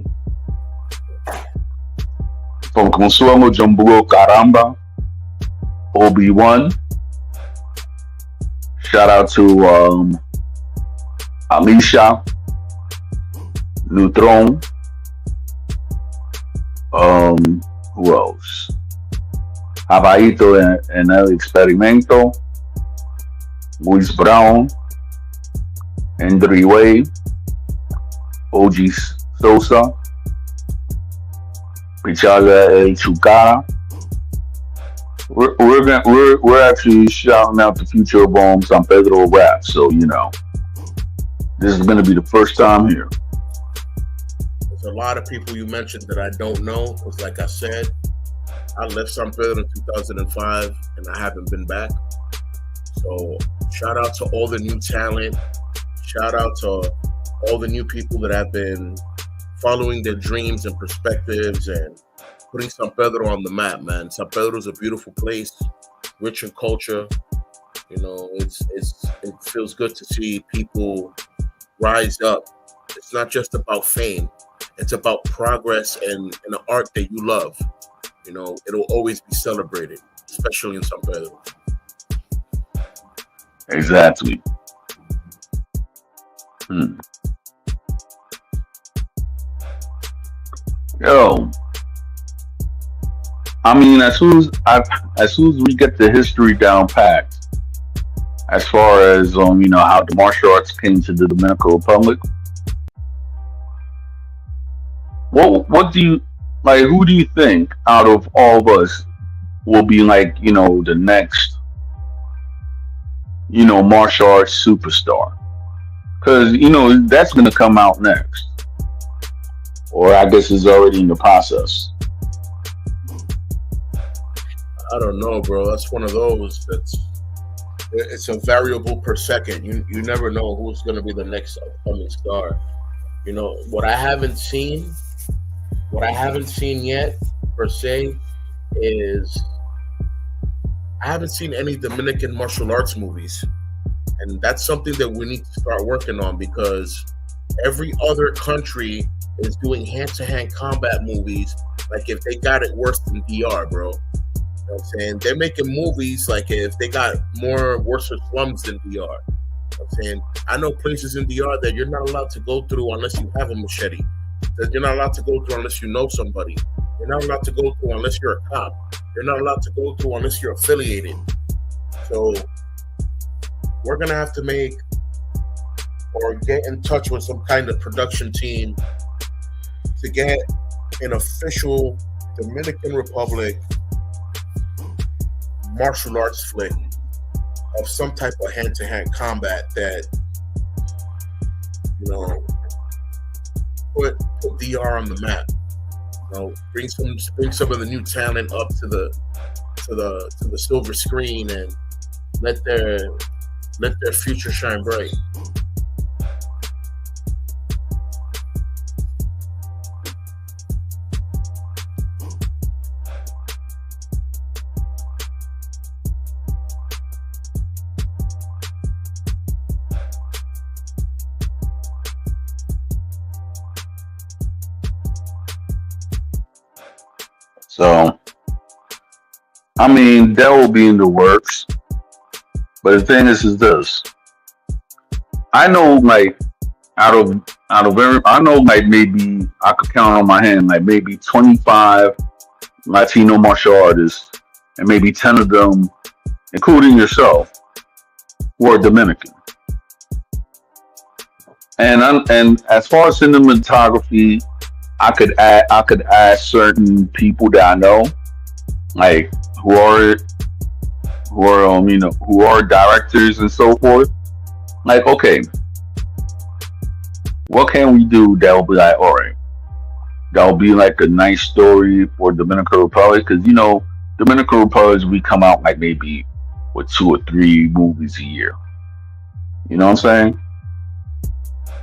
Speaker 3: From Consuelo Jumbo Caramba, Obi-Wan. Shout out to Alicia, Neutron. Who else? Jabaito en El Experimento, Luis Brown, Andre Wade, OG Sosa, Pichaga El Chucara. We're actually shouting out the future of San Pedro rap. So this is gonna be the first time here.
Speaker 2: There's a lot of people you mentioned that I don't know. Because, like I said, I left San Pedro in 2005, and I haven't been back. So, shout out to all the new talent. Shout out to all the new people that have been following their dreams and perspectives and putting San Pedro on the map, man. San Pedro is a beautiful place, rich in culture. You know, it feels good to see people rise up. It's not just about fame. It's about progress and the art that you love. You know, it'll always be celebrated, especially in San Pedro.
Speaker 3: Exactly. Yo, I mean, as soon as we get the history down packed, as far as how the martial arts came to the Dominican Republic, what do you like? Who do you think out of all of us will be like the next martial arts superstar? Because that's gonna come out next, or I guess is already in the process.
Speaker 2: I don't know, bro. That's one of those it's a variable per second. You never know who's going to be the next upcoming star. You know, what I haven't seen yet per se is I haven't seen any Dominican martial arts movies. And that's something that we need to start working on because every other country is doing hand-to-hand combat movies like if they got it worse than DR, bro. You know what I'm saying? They're making movies like if they got worse slums than DR. You know what I'm saying? I know places in DR that you're not allowed to go through unless you have a machete. That you're not allowed to go through unless you know somebody. You're not allowed to go through unless you're a cop. You're not allowed to go through unless you're affiliated. So we're going to have to make or get in touch with some kind of production team to get an official Dominican Republic martial arts flick of some type of hand-to-hand combat that, put DR on the map. Bring some of the new talent up to the silver screen and let their future shine bright.
Speaker 3: So, I mean, that will be in the works. But the thing is this. I know, like, out of I know, like, maybe I could count on my hand, like, maybe 25 Latino martial artists, and maybe 10 of them, including yourself, who are Dominican. And as far as cinematography, I could add certain people that I know, like who are directors and so forth. Like, okay, what can we do that'll be like, all right, that'll be like a nice story for Dominican Republic? Because Dominican Republic, we come out like maybe with 2 or 3 movies a year. You know what I'm saying?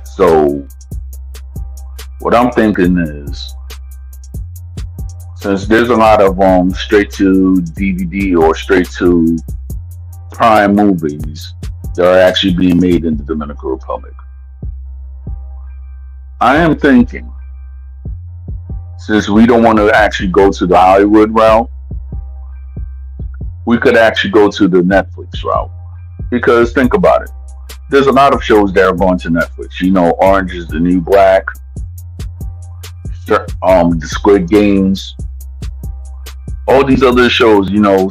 Speaker 3: So what I'm thinking is, since there's a lot of straight to DVD or straight to Prime movies that are actually being made in the Dominican Republic, I am thinking, since we don't want to actually go to the Hollywood route, we could actually go to the Netflix route. Because think about it, there's a lot of shows that are going to Netflix. Orange is the New Black, the Squid Games, all these other shows,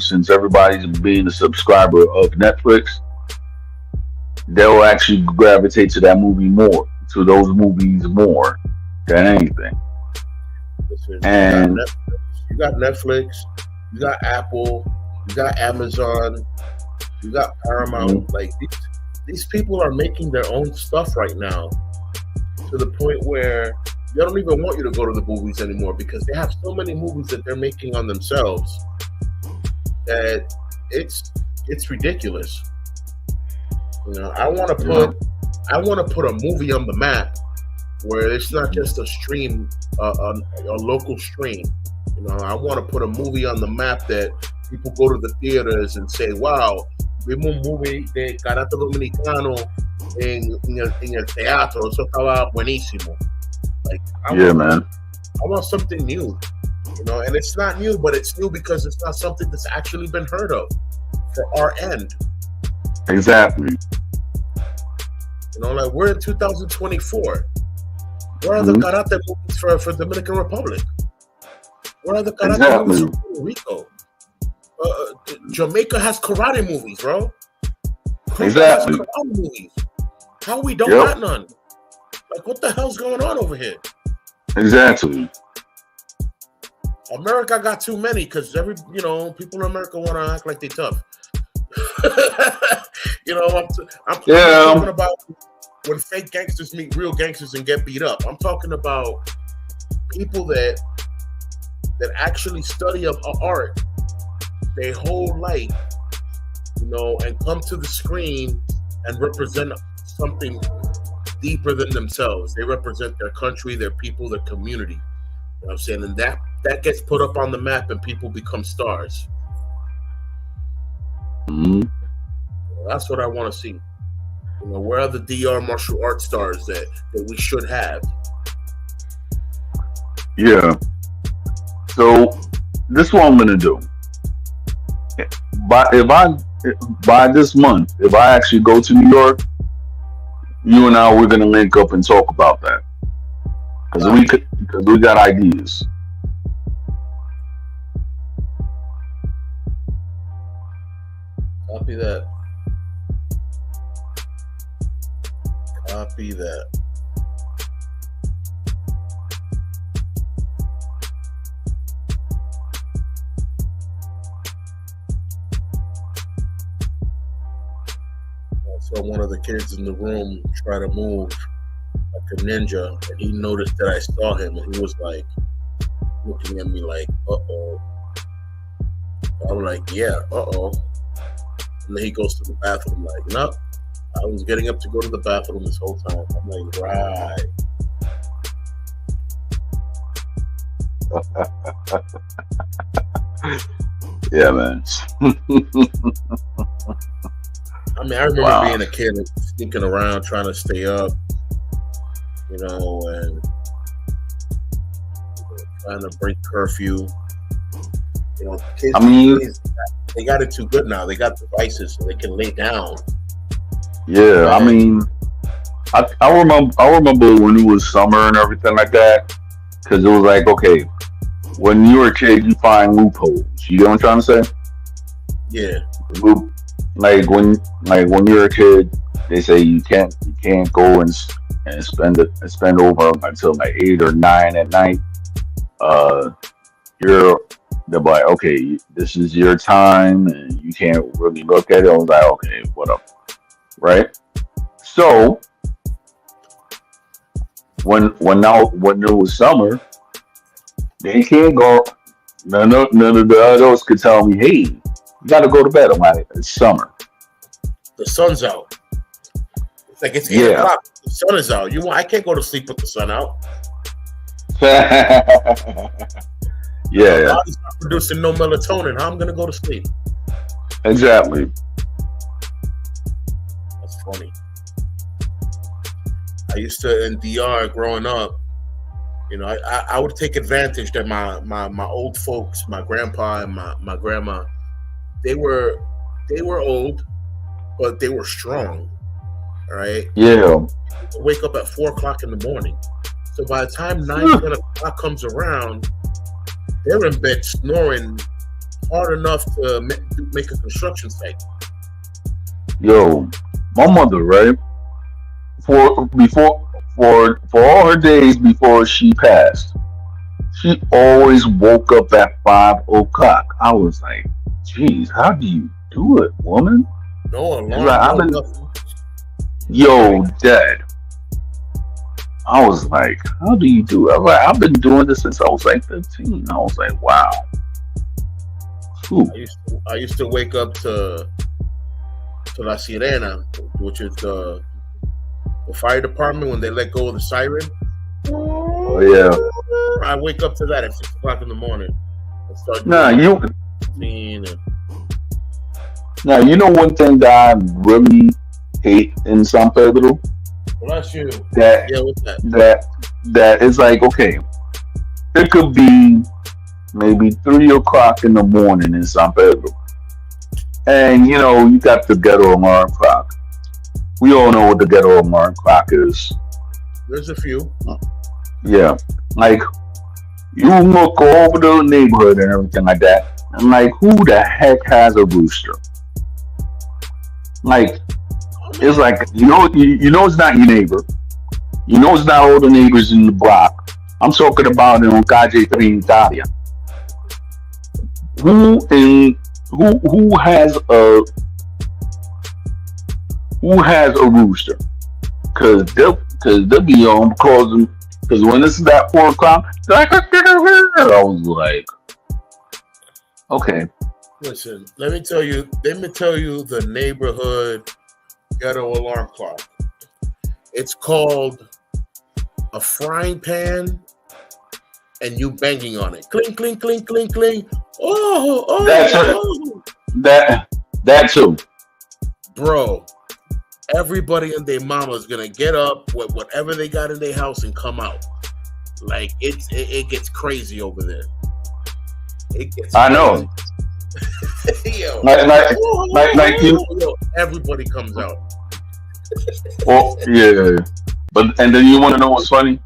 Speaker 3: since everybody's being a subscriber of Netflix, they'll actually gravitate to those movies more than anything.
Speaker 2: Listen,
Speaker 3: and
Speaker 2: you got Netflix, you got Apple, you got Amazon, you got Paramount.
Speaker 3: Mm-hmm.
Speaker 2: Like these people are making their own stuff right now, to the point where they don't even want you to go to the movies anymore because they have so many movies that they're making on themselves that it's ridiculous. I want to put a movie on the map where it's not just a stream, a local stream. I want to put a movie on the map that people go to the theaters and say, "Wow, vimos un movie de karate dominicano en el teatro. Eso estaba buenísimo." Like, I want something new, and it's not new, but it's new because it's not something that's actually been heard of for our end.
Speaker 3: Exactly.
Speaker 2: Like we're in 2024. Where are the karate movies for Dominican Republic? Where are the karate movies for Puerto Rico? Jamaica has karate movies, bro.
Speaker 3: Exactly.
Speaker 2: Has karate movies. How we don't got none? Like, what the hell's going on over here?
Speaker 3: Exactly.
Speaker 2: America got too many because people in America want to act like they tough. I'm talking about when fake gangsters meet real gangsters and get beat up. I'm talking about people that actually study art their whole life, and come to the screen and represent something deeper than themselves. They represent their country, their people, their community. You know what I'm saying? And that gets put up on the map and people become stars.
Speaker 3: Mm-hmm.
Speaker 2: That's what I want to see. Where are the DR martial arts stars that we should have?
Speaker 3: Yeah. So this is what I'm gonna do. By this month, if I actually go to New York, you and I, we're gonna link up and talk about that because we got ideas.
Speaker 2: Copy that. Copy that. I saw one of the kids in the room try to move like a ninja, and he noticed that I saw him, and he was like looking at me like, "Uh-oh." I'm like, "Yeah, uh-oh." And then he goes to the bathroom like, "No, I was getting up to go to the bathroom this whole time." I'm like, "Right."
Speaker 3: Yeah, man.
Speaker 2: I remember being a kid and sneaking around trying to stay up, and trying to break curfew. Kids, they got it too good now. They got devices so they can lay down.
Speaker 3: Yeah, I remember when it was summer and everything like that, because it was like, okay, when you were a kid, you find loopholes. You know what I'm trying to say?
Speaker 2: Yeah.
Speaker 3: Like when you're a kid, they say you can't go and spend over until like 8 or 9 at night. They're like, okay, this is your time, and you can't really look at it. I was like, okay, whatever, right? So when it was summer, they can't go. None of the adults could tell me, hey, you got to go to bed. I'm like, it's summer.
Speaker 2: The sun's out. It's like it's 8 o'clock. The sun is out. I can't go to sleep with the sun out.
Speaker 3: Yeah.
Speaker 2: My body's not producing no melatonin. How I'm gonna go to sleep?
Speaker 3: Exactly.
Speaker 2: That's funny. I used to in DR growing up. I would take advantage that my old folks, my grandpa and my grandma, they were old, but they were strong. All right.
Speaker 3: Yeah.
Speaker 2: Wake up at 4 o'clock in the morning. So by the time 9, 10 o'clock comes around, they're in bed snoring hard enough to make a construction site.
Speaker 3: Yo, my mother, right? For all her days before she passed, she always woke up at 5 o'clock. I was like, geez, how do you do it, woman?
Speaker 2: No alarm.
Speaker 3: Like, Yo, Dad. I was like, how do you do it? I'm like, I've been doing this since I was like 15. I was like, wow. Whew.
Speaker 2: I used to wake up to La Sirena, which is the fire department when they let go of the siren.
Speaker 3: Oh yeah.
Speaker 2: I wake up to that at 6 o'clock in the morning and start
Speaker 3: Nah,
Speaker 2: doing
Speaker 3: you
Speaker 2: routine and
Speaker 3: now you know one thing that I really hate in San Pedro
Speaker 2: bless you.
Speaker 3: that
Speaker 2: Yeah, what's that?
Speaker 3: that is like, okay, it could be maybe 3 o'clock in the morning in San Pedro, and you know you got the ghetto alarm clock. We all know what the ghetto alarm clock is.
Speaker 2: There's a few.
Speaker 3: Yeah, like you look all over the neighborhood and everything like that, and like who the heck has a rooster? Like it's like you know it's not your neighbor. You know it's not all the neighbors in the block. I'm talking about in Calle Trinitaria. Who in who has a rooster? They'll be on causing because when it's that 4 o'clock, they're like I was like, okay,
Speaker 2: Listen, let me tell you the neighborhood ghetto alarm clock. It's called a frying pan and you banging on it. Cling, cling, cling, cling, cling.
Speaker 3: that's it.
Speaker 2: Oh.
Speaker 3: That too.
Speaker 2: Bro, everybody and their mama is gonna get up with whatever they got in their house and come out. Like it gets crazy over there. It gets
Speaker 3: I
Speaker 2: crazy.
Speaker 3: know.
Speaker 2: Yo.
Speaker 3: Like you.
Speaker 2: Yo, everybody comes out.
Speaker 3: Well, yeah. But and then you want to know what's funny?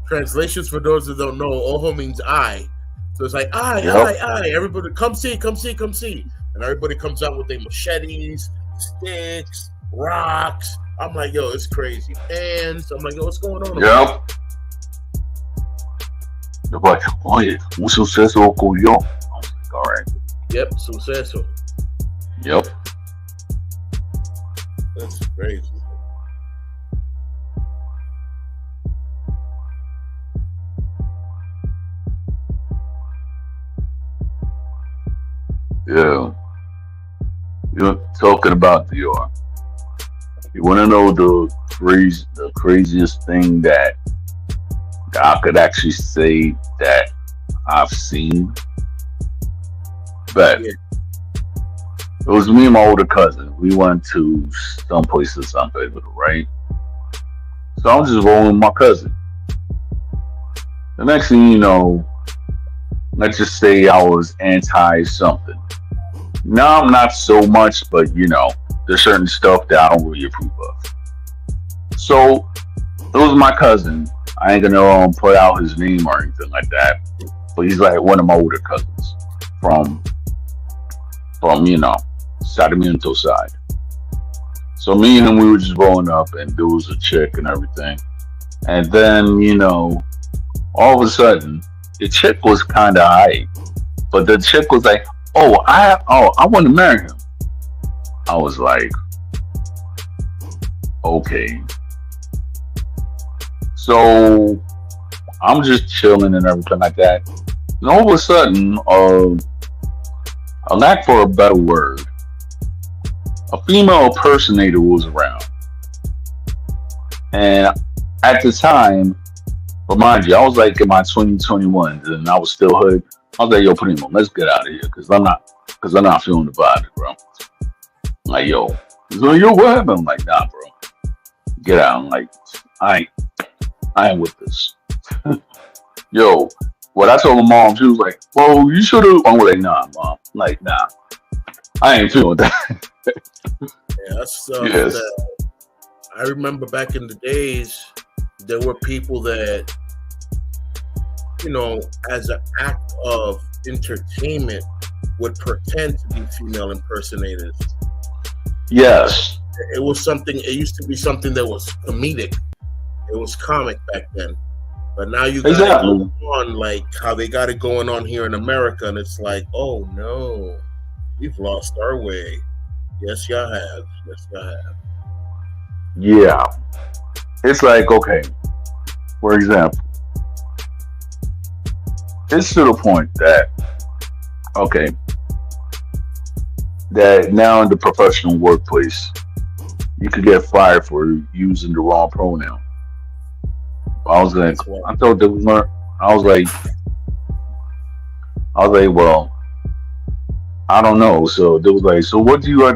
Speaker 2: Translations for those that don't know, ojo means I. So it's like
Speaker 3: Yep.
Speaker 2: I. Everybody come see. And everybody comes out with their machetes, sticks, rocks. I'm like, yo, it's crazy. And I'm like, yo, what's going on?
Speaker 3: Yep. They're like, oye, un suceso ocurrió. I was like, all right.
Speaker 2: Yep, suceso.
Speaker 3: Yep.
Speaker 2: That's crazy.
Speaker 3: Yeah. You're talking about the you want to know the craziest thing that I could actually say that I've seen? But
Speaker 2: Yeah.
Speaker 3: it was me and my older cousin. We went to some place in San Pedro, right? So I'm just rolling with my cousin. The next thing you know, let's just say I was anti something. Now I'm not so much, but you know, there's certain stuff that I don't really approve of. So it was my cousin. I ain't gonna put out his name or anything like that, but he's like one of my older cousins from you know Sarmiento side. So me and him, we were just growing up, and there was a chick and everything. And then you know, all of a sudden, the chick was kind of high, but the chick was like, I want to marry him. I was like, okay. So I'm just chilling and everything like that. And all of a sudden, a lack for a better word, a female impersonator was around. And at the time, remind you, I was like in my 2021s and I was still hood. I was like, yo, Primo, let's get out of here because I'm not feeling the vibe, bro. Like, yo, he's like, yo, what happened? I'm like, nah, bro. Get out. I'm like, I ain't with this. Yo, what I told my mom, she was like, well, you should have. I'm like, nah, mom. I'm like, nah. I ain't feeling that.
Speaker 2: Yeah, that's stuff
Speaker 3: Yes.
Speaker 2: that I remember back in the days. There were people that, you know, as an act of entertainment, would pretend to be female impersonators.
Speaker 3: Yes.
Speaker 2: It was something. It used to be something that was comedic. It was comic back then. But now you got
Speaker 3: Exactly.
Speaker 2: it going on like how they got it going on here in America, and it's like, oh no, we've lost our way. Yes, y'all have. Yes, y'all have.
Speaker 3: Yeah. It's like, okay. for example, it's to the point that okay, that now in the professional workplace, you could get fired for using the wrong pronoun. I was like,
Speaker 2: That's what.
Speaker 3: I thought they learn. I was like, well, I don't know. So they was like, so what do you?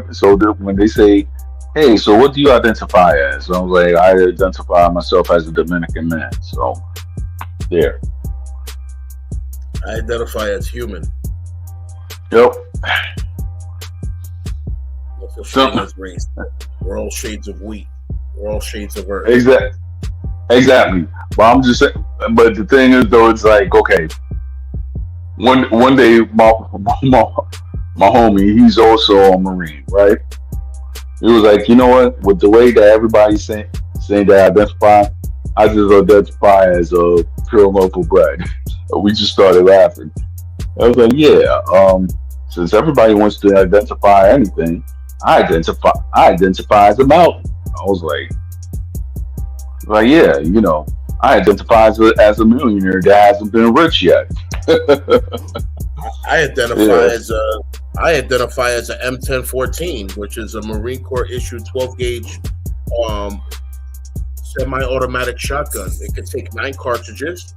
Speaker 3: When they say, hey, so what do you identify as? I was like, I identify myself as a Dominican man. So there.
Speaker 2: I identify as human.
Speaker 3: Yep.
Speaker 2: No such thing
Speaker 3: So
Speaker 2: as race. We're all shades of wheat. We're all shades of earth.
Speaker 3: exactly. But I'm just saying. But the thing is, though, it's like okay. One day, my homie, he's also a Marine, right? It was like, you know what? With the way that everybody's saying they identify, I just identify as a pure local bred. We just started laughing. I was like, yeah. Since everybody wants to identify anything, I identify as a mountain. I was like, yeah, I identify as a millionaire that hasn't been rich yet.
Speaker 2: I identify
Speaker 3: Yeah.
Speaker 2: as a I identify as a M1014, which is a Marine Corps issued 12 gauge um, semi-automatic shotgun. It can take 9 cartridges.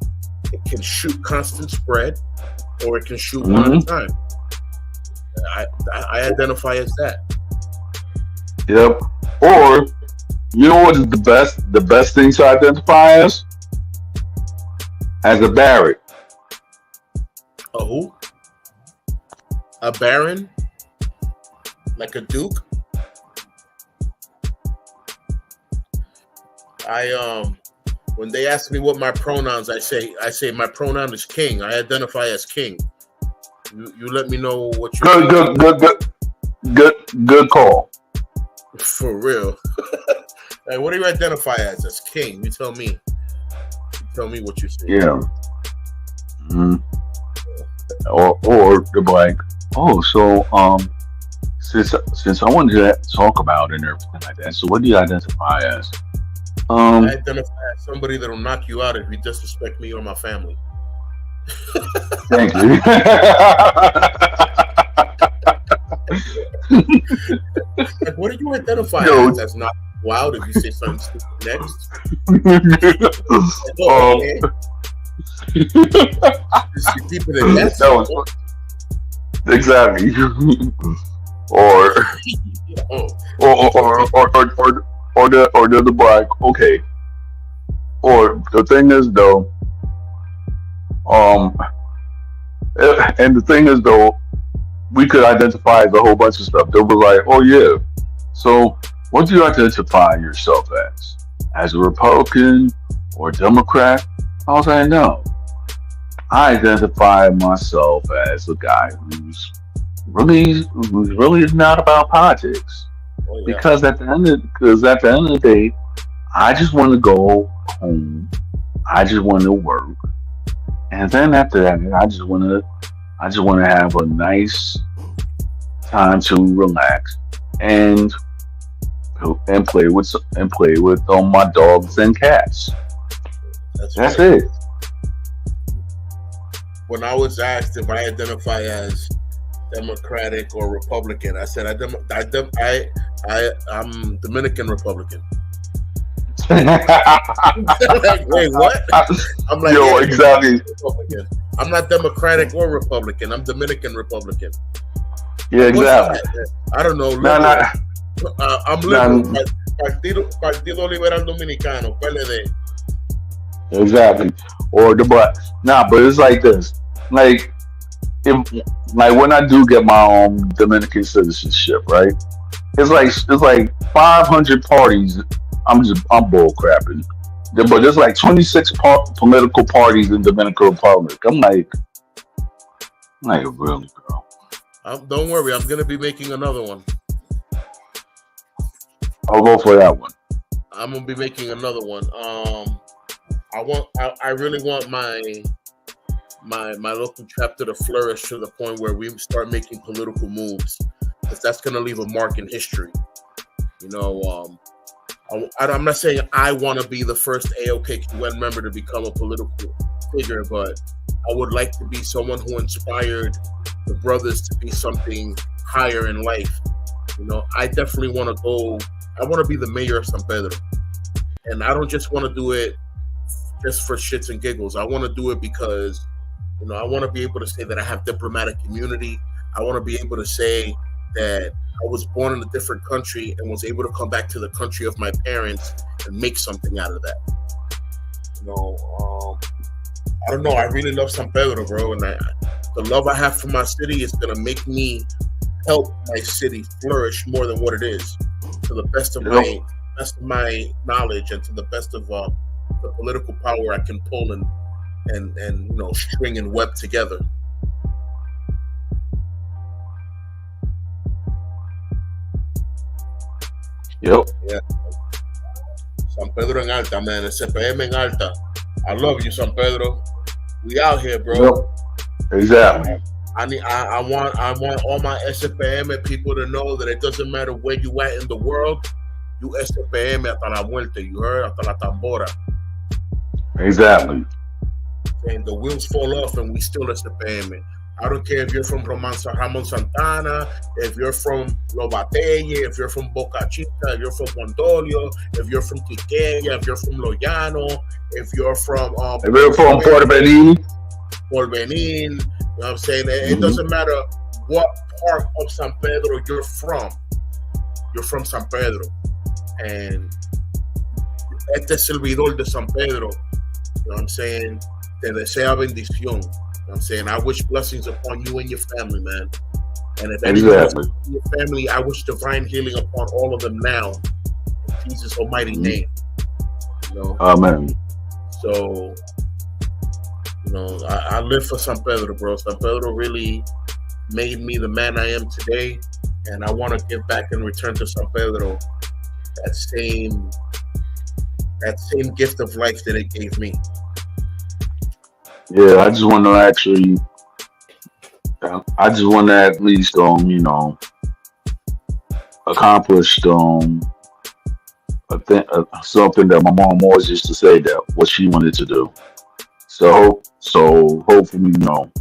Speaker 2: It can shoot constant spread, or it can shoot one at
Speaker 3: hmm
Speaker 2: a time. I identify as that.
Speaker 3: Yep. Or you know what is the best thing to identify as a Barrett.
Speaker 2: A who? A baron, like a duke. When they ask me what my pronouns, I say my pronoun is king. I identify as king. You let me know what you
Speaker 3: Good,
Speaker 2: think.
Speaker 3: good, good, good, good call.
Speaker 2: For real. Like, what do you identify as? As king? You tell me. You tell me what you say.
Speaker 3: Yeah. hmm or they're like, oh, so since I wanted to talk about it and everything like that, so what do you identify as?
Speaker 2: I
Speaker 3: Um,
Speaker 2: identify as somebody that'll knock you out if you disrespect me or my family.
Speaker 3: thank you.
Speaker 2: Like, what do you identify
Speaker 3: Yo,
Speaker 2: as? That's not you out if you say something stupid next. Like, oh,
Speaker 3: um,
Speaker 2: okay. Just you keep it in that
Speaker 3: that was
Speaker 2: simple.
Speaker 3: exactly. or
Speaker 2: Oh,
Speaker 3: or the other like, okay. Or the thing is though, um, and the thing is though, we could identify as a whole bunch of stuff. They were like, oh yeah, so what do you identify yourself as? As a Republican or Democrat? I was like, no, I identify myself as a guy who's really not about politics.
Speaker 2: oh yeah.
Speaker 3: Because at the end of the day, I just want to go home. I just want to work, and then after that, I just want to have a nice time to relax and and play with my dogs and cats.
Speaker 2: That's
Speaker 3: That's
Speaker 2: right.
Speaker 3: it.
Speaker 2: When I was asked if I identify as Democratic or Republican, I said I'm Dominican Republican. Like, wait, what? I'm like,
Speaker 3: Yo,
Speaker 2: yeah,
Speaker 3: exactly.
Speaker 2: Republican. I'm not Democratic or Republican. I'm Dominican Republican.
Speaker 3: Yeah,
Speaker 2: What's
Speaker 3: exactly.
Speaker 2: that? I don't know.
Speaker 3: Nah,
Speaker 2: Liberal.
Speaker 3: nah,
Speaker 2: I'm liberal.
Speaker 3: nah,
Speaker 2: Partido Liberal Dominicano. PLD.
Speaker 3: exactly. Or the but nah, but it's like this. Like if like when I do get my Dominican citizenship, right? It's like 500 parties. I'm bull crapping. But there's like 26 political parties in Dominican Republic. I'm like really, bro.
Speaker 2: Don't worry. I'm gonna be making another one.
Speaker 3: I'll go for that one.
Speaker 2: I'm gonna be making another one. I really want my local chapter to flourish to the point where we start making political moves, because that's gonna leave a mark in history. You know, I'm not saying I want to be the first AOKQN member to become a political figure, but I would like to be someone who inspired the brothers to be something higher in life. You know, I definitely want to go. I want to be the mayor of San Pedro, and I don't just want to do it just for shits and giggles. I want to do it because, you know, I want to be able to say that I have diplomatic immunity. I want to be able to say that I was born in a different country and was able to come back to the country of my parents and make something out of that. You know, I don't know. I really love San Pedro, bro, and the love I have for my city is gonna make me help my city flourish more than what it is, to the best of my knowledge and to the best of the political power I can pull and you know, string and web together.
Speaker 3: Yep.
Speaker 2: Yeah. San Pedro en alta, man. SPM en alta. I love you, San Pedro. We out here, bro.
Speaker 3: Yep. Exactly.
Speaker 2: I want all my SPM people to know that it doesn't matter where you at in the world, you SPM hasta la muerte. You heard? Hasta la tambora. And the wheels fall off and we still SPM. I don't care if you're from Ramon Santana, if you're from Lobatelle, if you're from Boca Chica, if you're from Mondolio, if you're from Quiqueya, if you're from Loyano, if you're from
Speaker 3: Porvenir.
Speaker 2: You know what I'm saying? It doesn't matter what part of San Pedro you're from. You're from San Pedro. And este servidor de San Pedro, you know what I'm saying? Te desea bendición. I'm saying, I wish blessings upon you and your family, man. And if anyone's in your family, I wish divine healing upon all of them now. In Jesus' almighty name. You know?
Speaker 3: Amen.
Speaker 2: So, you know, I live for San Pedro, bro. San Pedro really made me the man I am today. And I want to give back in return to San Pedro that same gift of life that it gave me.
Speaker 3: Yeah, I just want to at least, you know, accomplish something that my mom always used to say, that what she wanted to do. So hopefully, you know,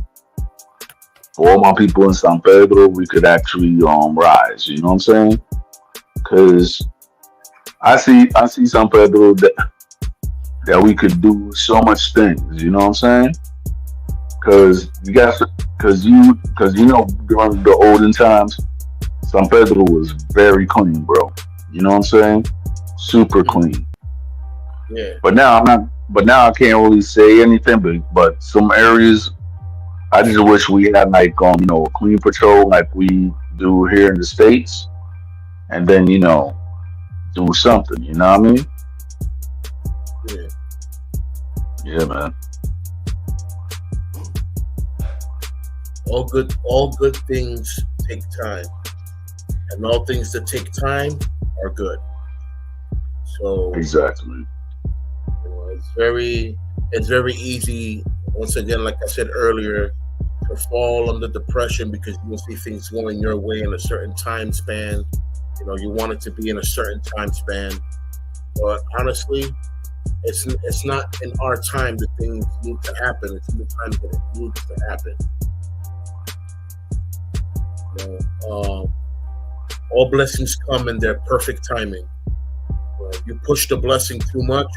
Speaker 3: for all my people in San Pedro, we could actually rise. You know what I'm saying? Because I see San Pedro that we could do so much things, you know what I'm saying? Because you know, during the olden times, San Pedro was very clean, bro. You know what I'm saying? Super clean.
Speaker 2: Yeah.
Speaker 3: But now I can't really say anything. But some areas, I just wish we had like you know, a clean patrol like we do here in the States, and then, you know, do something. You know what I mean?
Speaker 2: Yeah.
Speaker 3: Yeah, man.
Speaker 2: All good things take time, and all things that take time are good. So
Speaker 3: Exactly.
Speaker 2: you know, it's very easy. Once again, like I said earlier, to fall under depression because you don't see things going your way in a certain time span. You know, you want it to be in a certain time span, but honestly, it's not in our time that things need to happen. It's in the time that it needs to happen. You know, all blessings come in their perfect timing. If you push the blessing too much,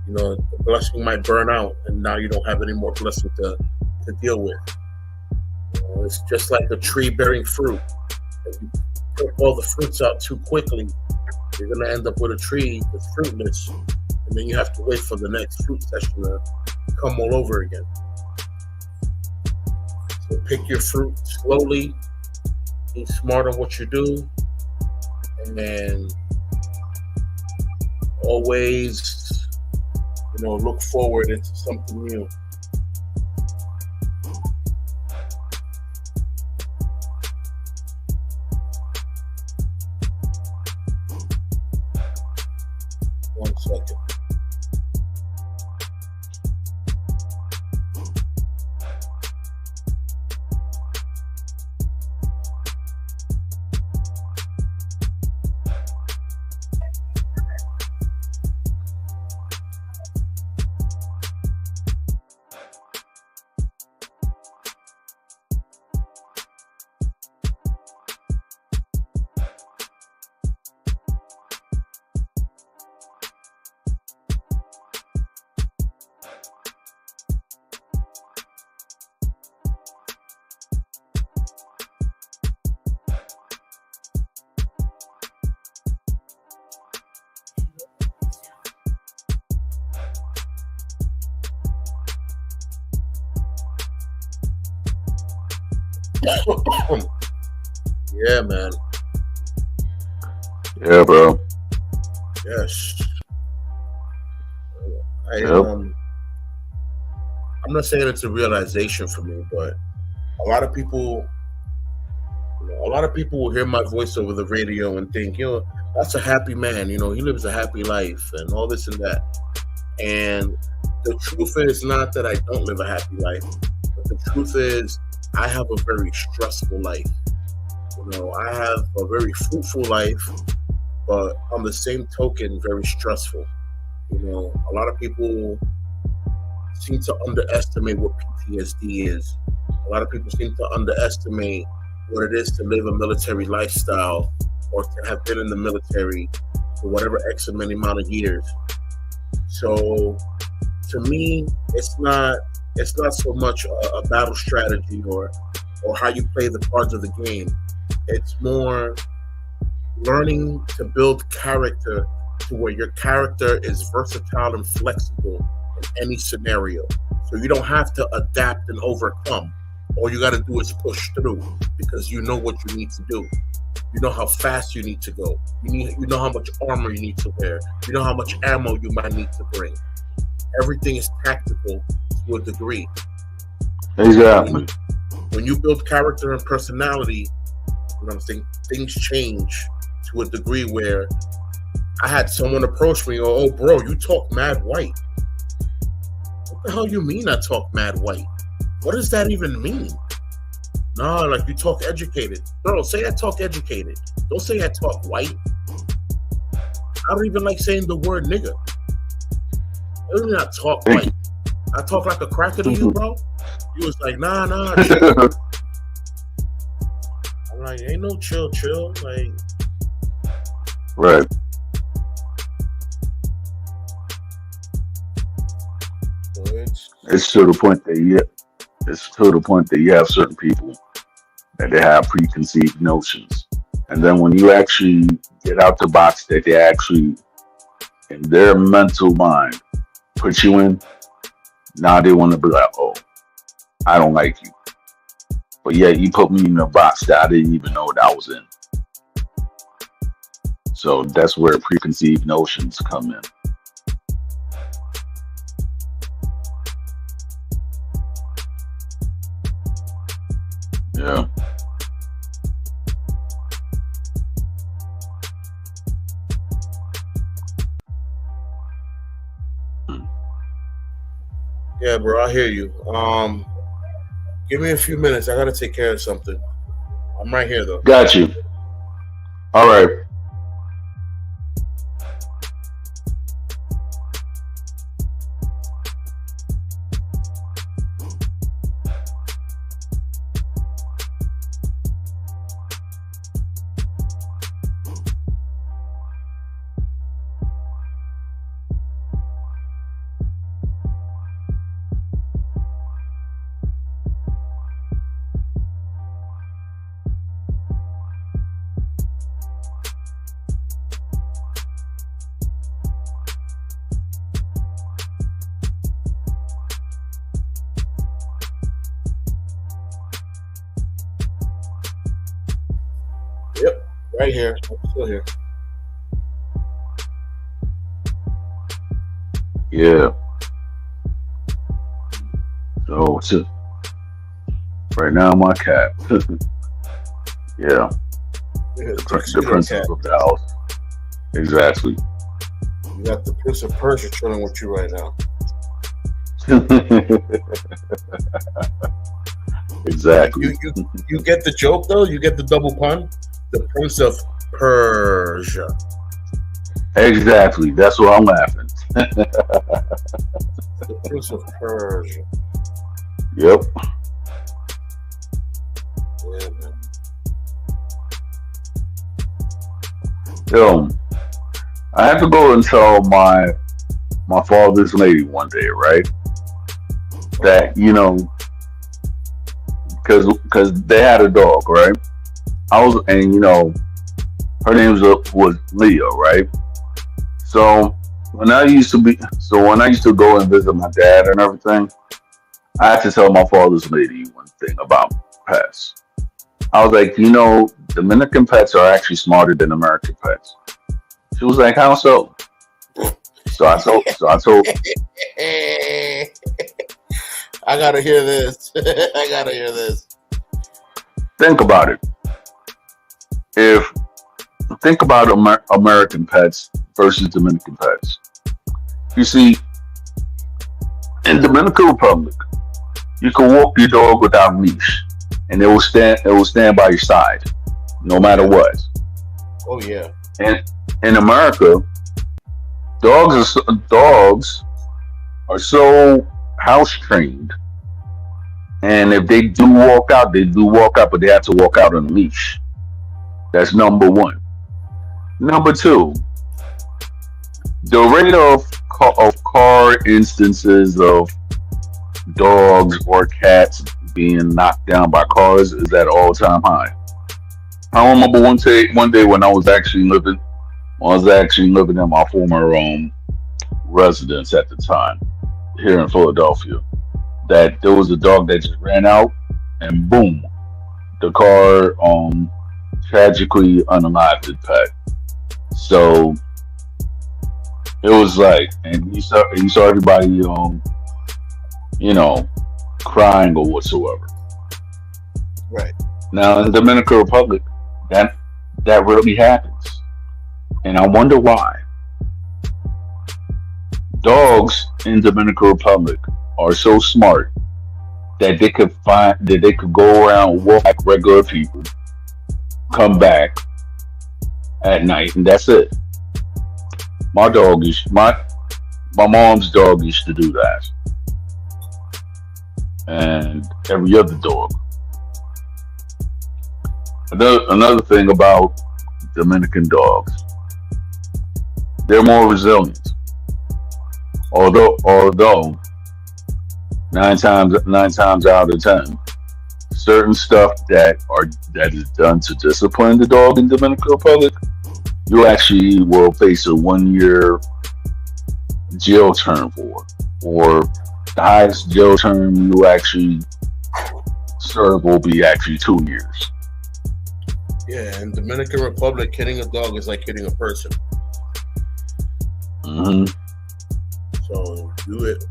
Speaker 2: you know, the blessing might burn out, and now you don't have any more blessing to deal with. You know, it's just like a tree bearing fruit. If you put all the fruits out too quickly, you're going to end up with a tree that's fruitless, and then you have to wait for the next fruit session to come all over again. So pick your fruit slowly, be smart on what you do, and then always, you know, look forward into something new. One second. Yeah, man.
Speaker 3: Yeah, bro.
Speaker 2: Yes. I
Speaker 3: Yep.
Speaker 2: I'm not saying it's a realization for me, but a lot of people, a lot of people will hear my voice over the radio and think, that's a happy man. He lives a happy life and all this and that. And the truth is not that I don't live a happy life, but the truth is I have a very stressful life. I have a very fruitful life, but on the same token, very stressful. A lot of people seem to underestimate what PTSD is. A lot of people seem to underestimate what it is to live a military lifestyle or to have been in the military for whatever X amount of years. So to me, it's not so much a battle strategy or how you play the cards of the game. It's more learning to build character to where your character is versatile and flexible in any scenario. So you don't have to adapt and overcome. All you got to do is push through because you know what you need to do. You know how fast you need to go. You know how much armor you need to wear. You know how much ammo you might need to bring. Everything is tactical to a degree.
Speaker 3: Exactly.
Speaker 2: When you build character and personality, what I'm saying, things change to a degree where I had someone approach me, oh bro, you talk mad white. What the hell you mean I talk mad white? What does that even mean? No, like you talk educated. Bro, say I talk educated. Don't say I talk white. I don't even like saying the word nigga. I don't even talk white. I talk like a cracker to you, bro. He was like, nah, chill. I'm like, ain't no chill. Like,
Speaker 3: right.
Speaker 2: So
Speaker 3: it's to the point that you have certain people that they have preconceived notions, and then when you actually get out the box that they actually in their mental mind put you in, now they want to be like, oh, I don't like you, but yeah, you put me in a box that I didn't even know that I was in. So that's where preconceived notions come in. Yeah.
Speaker 2: Yeah, bro, I hear you. Give me a few minutes. I gotta take care of something. I'm right here though.
Speaker 3: Got you. All right.
Speaker 2: Yep, right here. I'm still here.
Speaker 3: Yeah. So right now, my cat. Yeah. The principal of the house. Exactly.
Speaker 2: You got the Prince of Persia chilling with you right now.
Speaker 3: Exactly.
Speaker 2: You get the joke though? You get the double pun? The Prince of Persia.
Speaker 3: Exactly. That's why I'm laughing.
Speaker 2: The Prince of Persia.
Speaker 3: Yep.
Speaker 2: Yeah, man.
Speaker 3: Yo, I have to go and tell my father's lady one day, right? That because they had a dog, right? Her name was Leah, right? So when I used to go and visit my dad and everything, I had to tell my father's lady one thing about pets. I was like, Dominican pets are actually smarter than American pets. She was like, how so? So I told,
Speaker 2: I gotta hear this. I gotta hear this.
Speaker 3: think about it. If think about American pets versus Dominican pets. You see, in Dominican Republic, you can walk your dog without a leash, and it will stand by your side, no matter what.
Speaker 2: Oh yeah.
Speaker 3: And in America, dogs are so house trained, and if they do walk out, they do walk out, but they have to walk out on a leash. That's number one. Number two, the rate of car instances of dogs or cats being knocked down by cars is at all time high. I remember one day when I was actually living in my former residence at the time here in Philadelphia. That there was a dog that just ran out, and boom, the car tragically unalived the pet. So it was like, and you saw everybody you know crying or whatsoever.
Speaker 2: Right.
Speaker 3: Now in the Dominican Republic, that rarely happens, and I wonder why. Dogs in Dominican Republic are so smart that they could go around, walk like regular people, come back at night, and that's it. My mom's dog used to do that, and every other dog. Another thing about Dominican dogs, they're more resilient. Although nine times out of ten, certain stuff that is done to discipline the dog in Dominican Republic, you actually will face a 1 year jail term for, or the highest jail term you actually serve will be actually 2 years.
Speaker 2: Yeah, in Dominican Republic, hitting a dog is like hitting a person.
Speaker 3: Hmm.
Speaker 2: So do it.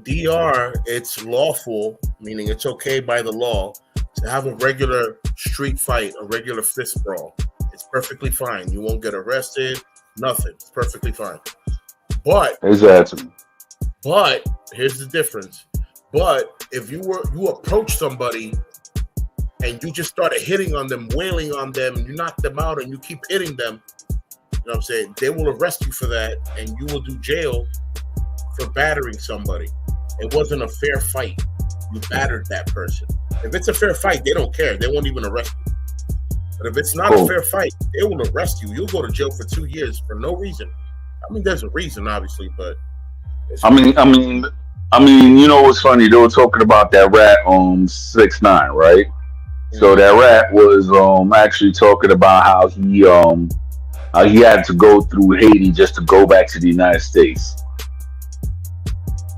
Speaker 2: DR. It's lawful, meaning it's okay by the law to have a regular street fight, a regular fist brawl. It's perfectly fine. You won't get arrested. Nothing. It's perfectly fine. But
Speaker 3: Exactly.
Speaker 2: here's the difference. But if you approach somebody and you just started hitting on them, wailing on them, and you knock them out and you keep hitting them, you know what I'm saying? They will arrest you for that, and you will do jail for battering somebody. It wasn't a fair fight. You battered that person. If it's a fair fight, they don't care. They won't even arrest you. But if it's not a
Speaker 3: Cool.
Speaker 2: fair fight, they will arrest you. You'll go to jail for 2 years for no reason. I mean, there's a reason, obviously, but it's
Speaker 3: I mean, I mean, you know what's funny? They were talking about that rat on 6ix9ine, right? So that rat was actually talking about how he had to go through Haiti just to go back to the United States.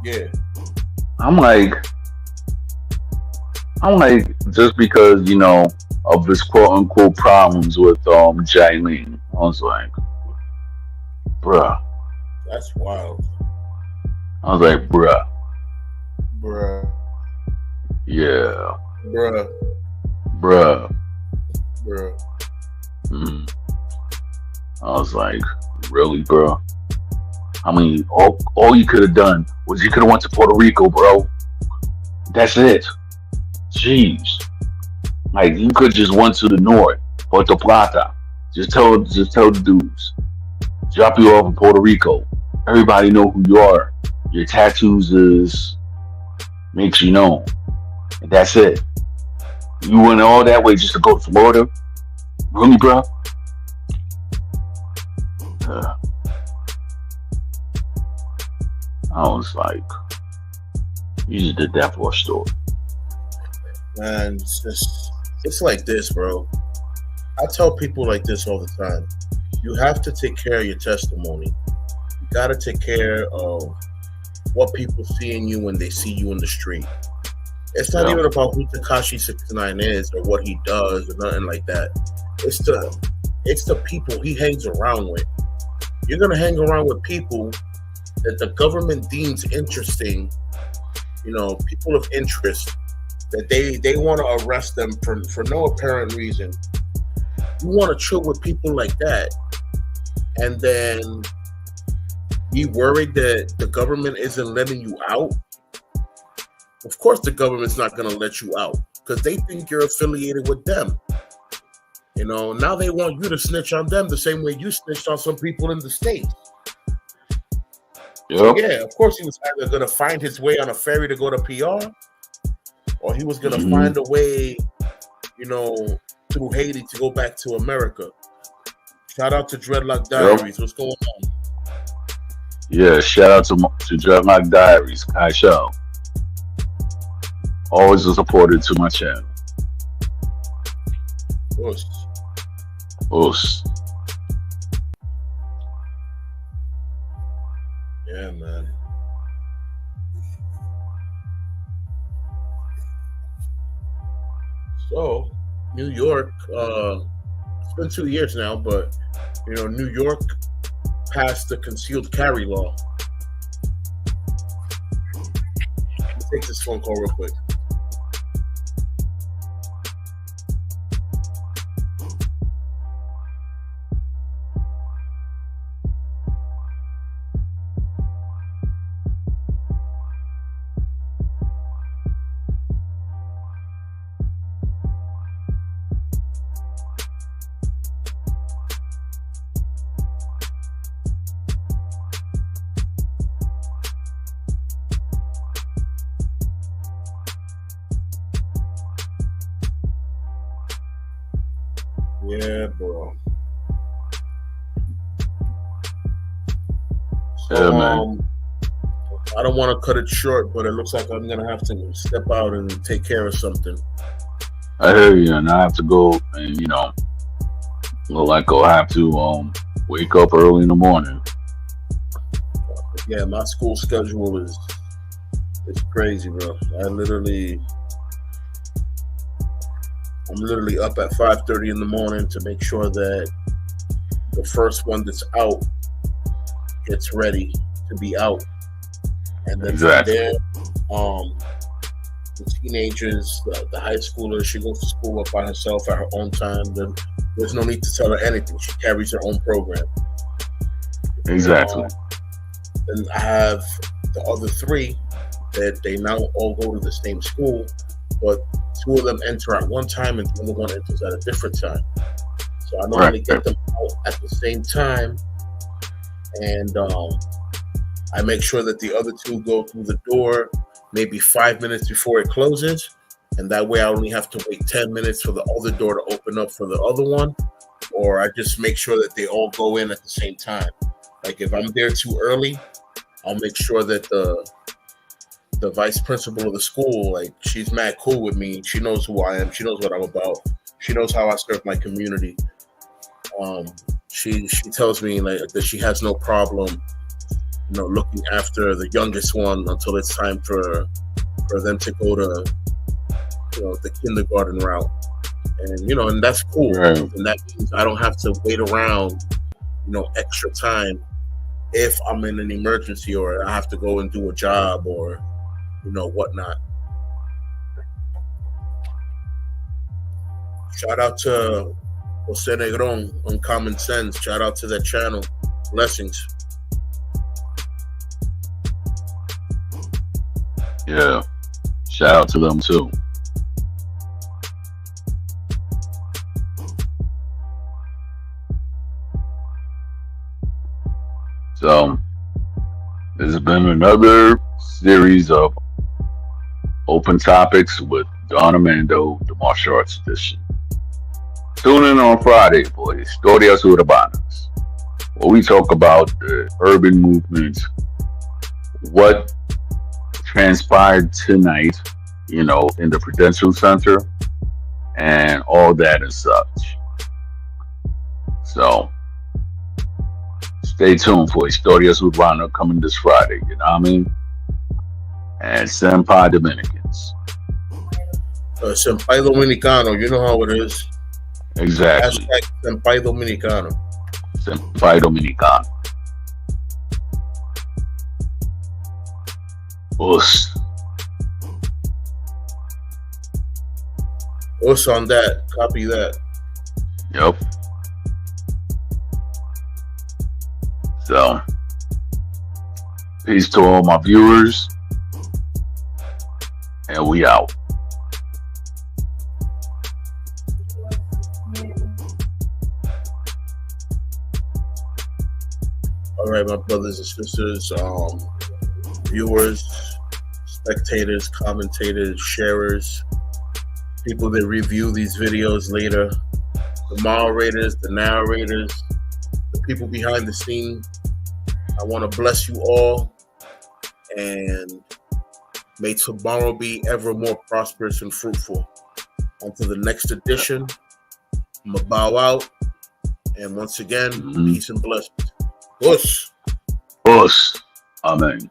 Speaker 2: yeah,
Speaker 3: I'm like, just because of his quote unquote problems with Jailene, I was like, bruh.
Speaker 2: that's wild,
Speaker 3: I was like, bruh,
Speaker 2: bruh,
Speaker 3: yeah,
Speaker 2: bruh,
Speaker 3: bruh.
Speaker 2: bruh.
Speaker 3: Mm. I was like, really, bro? I mean, all you could have done was you could have went to Puerto Rico, bro. That's it. Jeez. Like you could just went to the north, Puerto Plata. Just tell the dudes. Drop you off in Puerto Rico. Everybody know who you are. Your tattoos makes you known. And that's it. You went all that way just to go to Florida? Really, bro? Uh, I was like, you just did that for a story.
Speaker 2: Man, it's like this, bro. I tell people like this all the time. You have to take care of your testimony. You got to take care of what people see in you when they see you in the street. It's not
Speaker 3: Yeah.
Speaker 2: even about who Takashi 69 is or what he does or nothing like that. It's the people he hangs around with. You're gonna hang around with people that the government deems interesting, people of interest, that they want to arrest them for no apparent reason. You want to chill with people like that, and then be worried that the government isn't letting you out. Of course, the government's not going to let you out because they think you're affiliated with them. Now they want you to snitch on them the same way you snitched on some people in the States.
Speaker 3: Yep.
Speaker 2: Yeah, of course he was either going to find his way on a ferry to go to PR, or he was going to find a way, through Haiti to go back to America. Shout out to Dreadlock Diaries. What's going on?
Speaker 3: Yeah, shout out to Dreadlock Diaries, Kai Shell. Always a supporter to my channel. Us.
Speaker 2: Yeah, man. So, New York, it's been 2 years now, but, New York passed the concealed carry law. Let me take this phone call real quick. Yeah, bro. So,
Speaker 3: Yeah, man.
Speaker 2: I don't want to cut it short, but it looks like I'm gonna have to step out and take care of something.
Speaker 3: I hear you, and I have to go, and I'll have to wake up early in the morning.
Speaker 2: Yeah, my school schedule is crazy, bro. I'm literally up at 5:30 in the morning to make sure that the first one that's out gets ready to be out, and then
Speaker 3: Exactly.
Speaker 2: from there, the teenagers, the high schoolers, she goes to school up by herself at her own time. Then there's no need to tell her anything. She carries her own program.
Speaker 3: Exactly.
Speaker 2: Then I have the other three that they now all go to the same school, but two of them enter at one time and the other one enters at a different time. So I normally get them out at the same time, and I make sure that the other two go through the door maybe 5 minutes before it closes, and that way I only have to wait 10 minutes for the other door to open up for the other one, or I just make sure that they all go in at the same time. Like if I'm there too early, I'll make sure that the vice principal of the school, like, she's mad cool with me. She knows who I am. She knows what I'm about. She knows how I serve my community. She tells me like that she has no problem, looking after the youngest one until it's time for them to go to, the kindergarten route, and and that's cool.
Speaker 3: Right.
Speaker 2: And that means I don't have to wait around, extra time if I'm in an emergency or I have to go and do a job or whatnot. Shout out to Jose Negron on Common Sense. Shout out to that channel. Blessings.
Speaker 3: Yeah. Shout out to them too. So this has been another series of open topics with Don Armando, the martial arts edition. Tune in on Friday for Historias Urbanas, where we talk about the urban movement, what transpired tonight, in the Prudential Center, and all that and such. So stay tuned for Historias Urbanas coming this Friday, you know what I mean? And Senpai Dominicans.
Speaker 2: Senpai Dominicano, you know how it is.
Speaker 3: Exactly.
Speaker 2: Hashtag Senpai Dominicano.
Speaker 3: Senpai Dominicano. Us.
Speaker 2: Us on that. Copy that.
Speaker 3: Yep. So, peace to all my viewers. And we out.
Speaker 2: All right, my brothers and sisters, viewers, spectators, commentators, sharers, people that review these videos later, the moderators, the narrators, the people behind the scene. I want to bless you all, and may tomorrow be ever more prosperous and fruitful. Until the next edition, I'm going to bow out, and once again, peace and blessings. Us.
Speaker 3: Us. Amen.